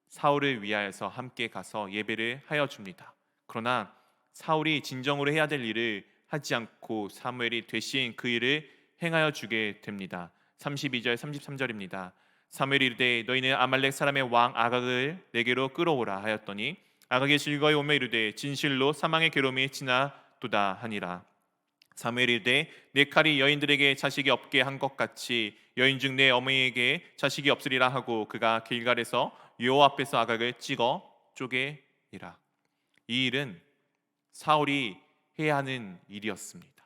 사울을 위하여서 함께 가서 예배를 하여 줍니다. 그러나 사울이 진정으로 해야 될 일을 하지 않고 사무엘이 대신 그 일을 행하여 주게 됩니다. 32절 33절입니다. 사무엘이 이르되 너희는 아말렉 사람의 왕 아각을 내게로 끌어오라 하였더니 아각이 즐거이 오며 이르되 진실로 사망의 괴로움이 지나도다 하니라. 사무엘이 이르되 내 칼이 여인들에게 자식이 없게 한 것 같이 여인 중 내 어머니에게 자식이 없으리라 하고 그가 길갈에서 여호와 앞에서 아각을 찍어 쪼개니라. 이 일은 사울이 해야 하는 일이었습니다.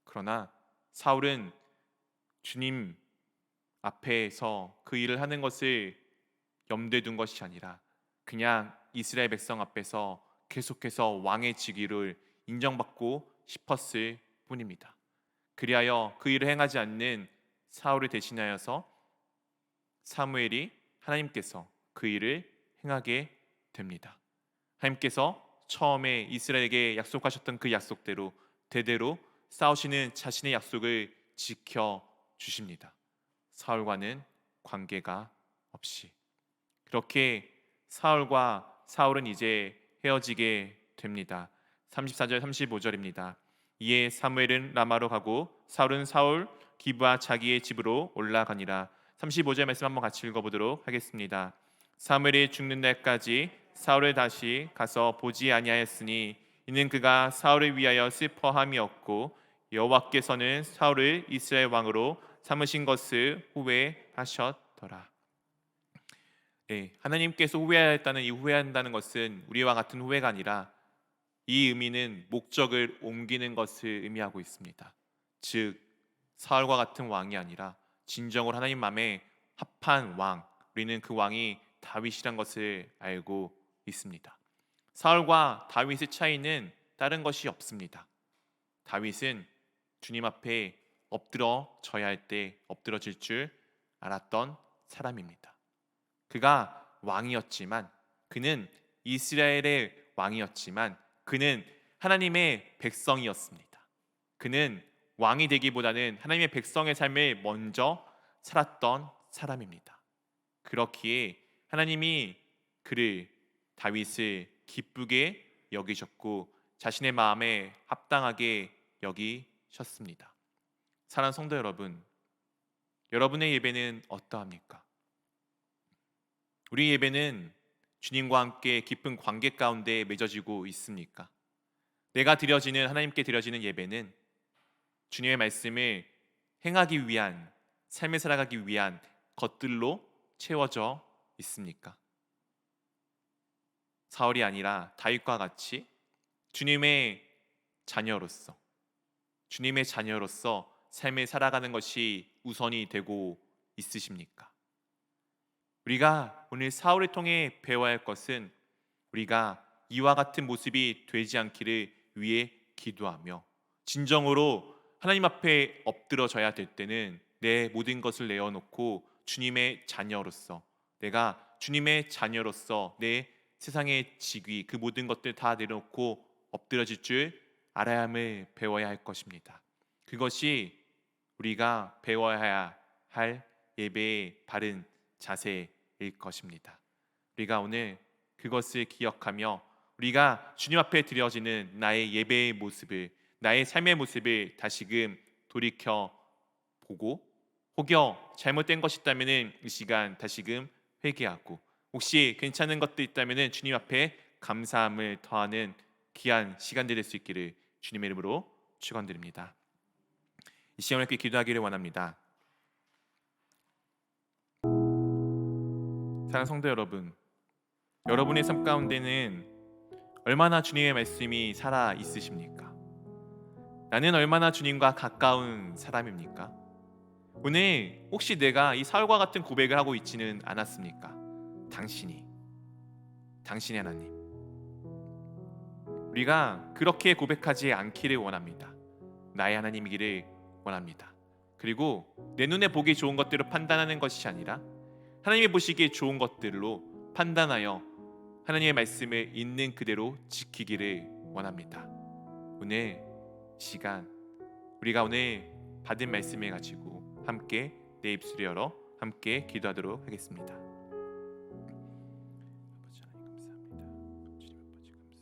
그러나 사울은 주님 앞에서 그 일을 하는 것을 염두에 둔 것이 아니라 그냥 이스라엘 백성 앞에서 계속해서 왕의 직위를 인정받고 싶었을 뿐입니다. 그리하여 그 일을 행하지 않는 사울을 대신하여서 사무엘이 하나님께서 그 일을 행하게 됩니다. 하나님께서 처음에 이스라엘에게 약속하셨던 그 약속대로 대대로 싸우시는 자신의 약속을 지켜주십니다. 사울과는 관계가 없이. 그렇게 사울은 이제 헤어지게 됩니다. 34절 35절입니다. 이에 사무엘은 라마로 가고 사울은 사울 기브아 자기의 집으로 올라가니라. 35절 말씀 한번 같이 읽어보도록 하겠습니다. 사무엘이 죽는 날까지 사울을 다시 가서 보지 아니하였으니 이는 그가 사울을 위하여 슬퍼함이었고 여호와께서는 사울을 이스라엘 왕으로 삼으신 것을 후회하셨더라. 하나님께서 후회하였다는 이 후회한다는 것은 우리와 같은 후회가 아니라 이 의미는 목적을 옮기는 것을 의미하고 있습니다. 즉 사울과 같은 왕이 아니라 진정으로 하나님 마음에 합한 왕, 우리는 그 왕이 다윗이란 것을 알고 있습니다. 사울과 다윗의 차이는 다른 것이 없습니다. 다윗은 주님 앞에 엎드러져야 할 때 엎드러질 줄 알았던 사람입니다. 그가 왕이었지만, 그는 이스라엘의 왕이었지만 그는 하나님의 백성이었습니다. 그는 왕이 되기보다는 하나님의 백성의 삶을 먼저 살았던 사람입니다. 그렇기에 하나님이 다윗을 기쁘게 여기셨고 자신의 마음에 합당하게 여기셨습니다. 사랑하는 성도 여러분, 여러분의 예배는 어떠합니까? 우리 예배는 주님과 함께 깊은 관계 가운데 맺어지고 있습니까? 내가 하나님께 드려지는 예배는 주님의 말씀을 행하기 위한, 삶을 살아가기 위한 것들로 채워져 있습니까? 사울이 아니라 다윗과 같이 주님의 자녀로서 삶을 살아가는 것이 우선이 되고 있으십니까? 우리가 오늘 사울을 통해 배워야 할 것은 우리가 이와 같은 모습이 되지 않기를 위해 기도하며 진정으로 하나님 앞에 엎드러져야 될 때는 내 모든 것을 내어놓고 내가 주님의 자녀로서 내 세상의 직위, 그 모든 것들 다 내려놓고 엎드려질 줄 알아야 함을 배워야 할 것입니다. 그것이 우리가 배워야 할 예배의 바른 자세일 것입니다. 우리가 오늘 그것을 기억하며 우리가 주님 앞에 드려지는 나의 예배의 모습을, 나의 삶의 모습을 다시금 돌이켜 보고, 혹여 잘못된 것이 있다면 이 시간 다시금 회개하고, 혹시 괜찮은 것도 있다면 주님 앞에 감사함을 더하는 귀한 시간들이 될 수 있기를 주님의 이름으로 축원드립니다. 이 시간을 함께 기도하기를 원합니다. 사랑하는 성도 여러분, 여러분의 삶 가운데는 얼마나 주님의 말씀이 살아 있으십니까? 나는 얼마나 주님과 가까운 사람입니까? 오늘 혹시 내가 이 사울과 같은 고백을 하고 있지는 않았습니까? 당신이 하나님, 우리가 그렇게 고백하지 않기를 원합니다. 나의 하나님이기를 원합니다. 그리고 내 눈에 보기 좋은 것들을 판단하는 것이 아니라 하나님이 보시기에 좋은 것들로 판단하여 하나님의 말씀을 있는 그대로 지키기를 원합니다. 오늘 시간 우리가 오늘 받은 말씀을 가지고 함께 내 입술을 열어 함께 기도하도록 하겠습니다. 아버지 하나님 감사합니다. 주님 아버지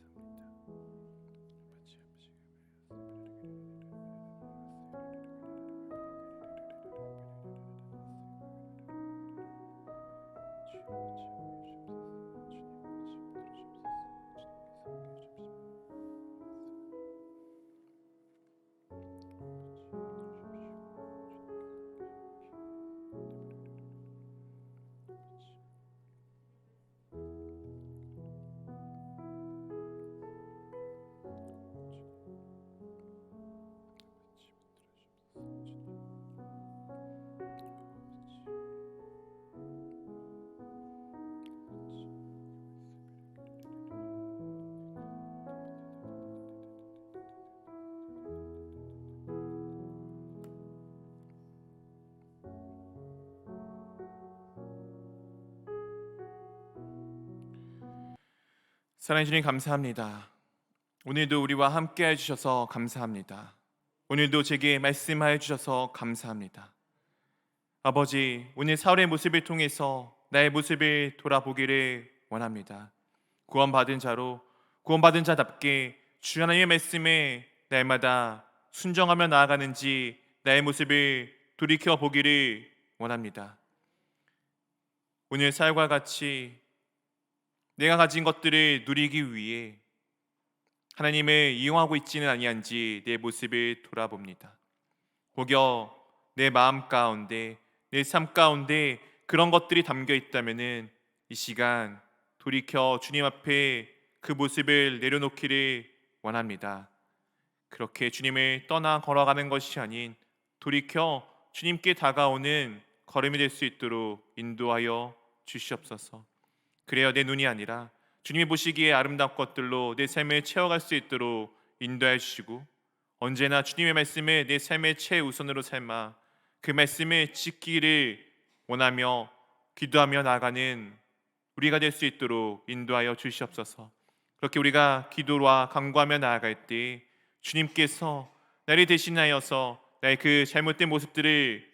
사랑해 주님 감사합니다. 오늘도 우리와 함께 해주셔서 감사합니다. 오늘도 제게 말씀하여 주셔서 감사합니다. 아버지, 오늘 사울의 모습을 통해서 나의 모습을 돌아보기를 원합니다. 구원받은 자답게 주 하나님의 말씀에 날마다 순종하며 나아가는지 나의 모습을 돌이켜보기를 원합니다. 오늘 사울과 같이 내가 가진 것들을 누리기 위해 하나님을 이용하고 있지는 아니한지 내 모습을 돌아봅니다. 혹여 내 마음 가운데 내 삶 가운데 그런 것들이 담겨 있다면은 이 시간 돌이켜 주님 앞에 그 모습을 내려놓기를 원합니다. 그렇게 주님을 떠나 걸어가는 것이 아닌 돌이켜 주님께 다가오는 걸음이 될 수 있도록 인도하여 주시옵소서. 그래야 내 눈이 아니라 주님이 보시기에 아름다운 것들로 내 삶을 채워갈 수 있도록 인도해 주시고, 언제나 주님의 말씀을 내 삶의 최우선으로 삼아 그 말씀을 지키기를 원하며 기도하며 나아가는 우리가 될 수 있도록 인도하여 주시옵소서. 그렇게 우리가 기도와 간구하며 나아갈 때 주님께서 나를 대신하여서 나의 그 잘못된 모습들을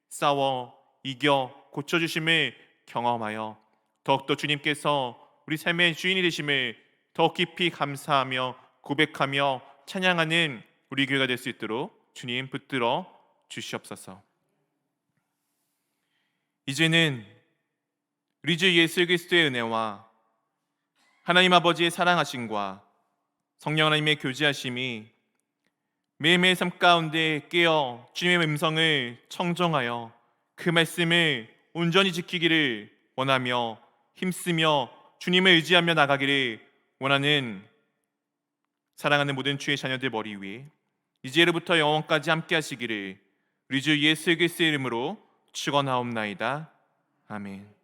싸워 이겨 고쳐주심을 경험하여 더욱더 주님께서 우리 삶의 주인이 되심을 더 깊이 감사하며 고백하며 찬양하는 우리 교회가 될 수 있도록 주님 붙들어 주시옵소서. 이제는 우리 주 예수 그리스도의 은혜와 하나님 아버지의 사랑하심과 성령 하나님의 교제하심이 매일매일 삶 가운데 깨어 주님의 음성을 청정하여 그 말씀을 온전히 지키기를 원하며 힘쓰며 주님을 의지하며 나가기를 원하는 사랑하는 모든 주의 자녀들 머리 위에 이제로부터 영원까지 함께 하시기를 우리 주 예수 그리스도의 이름으로 축원하옵나이다. 아멘.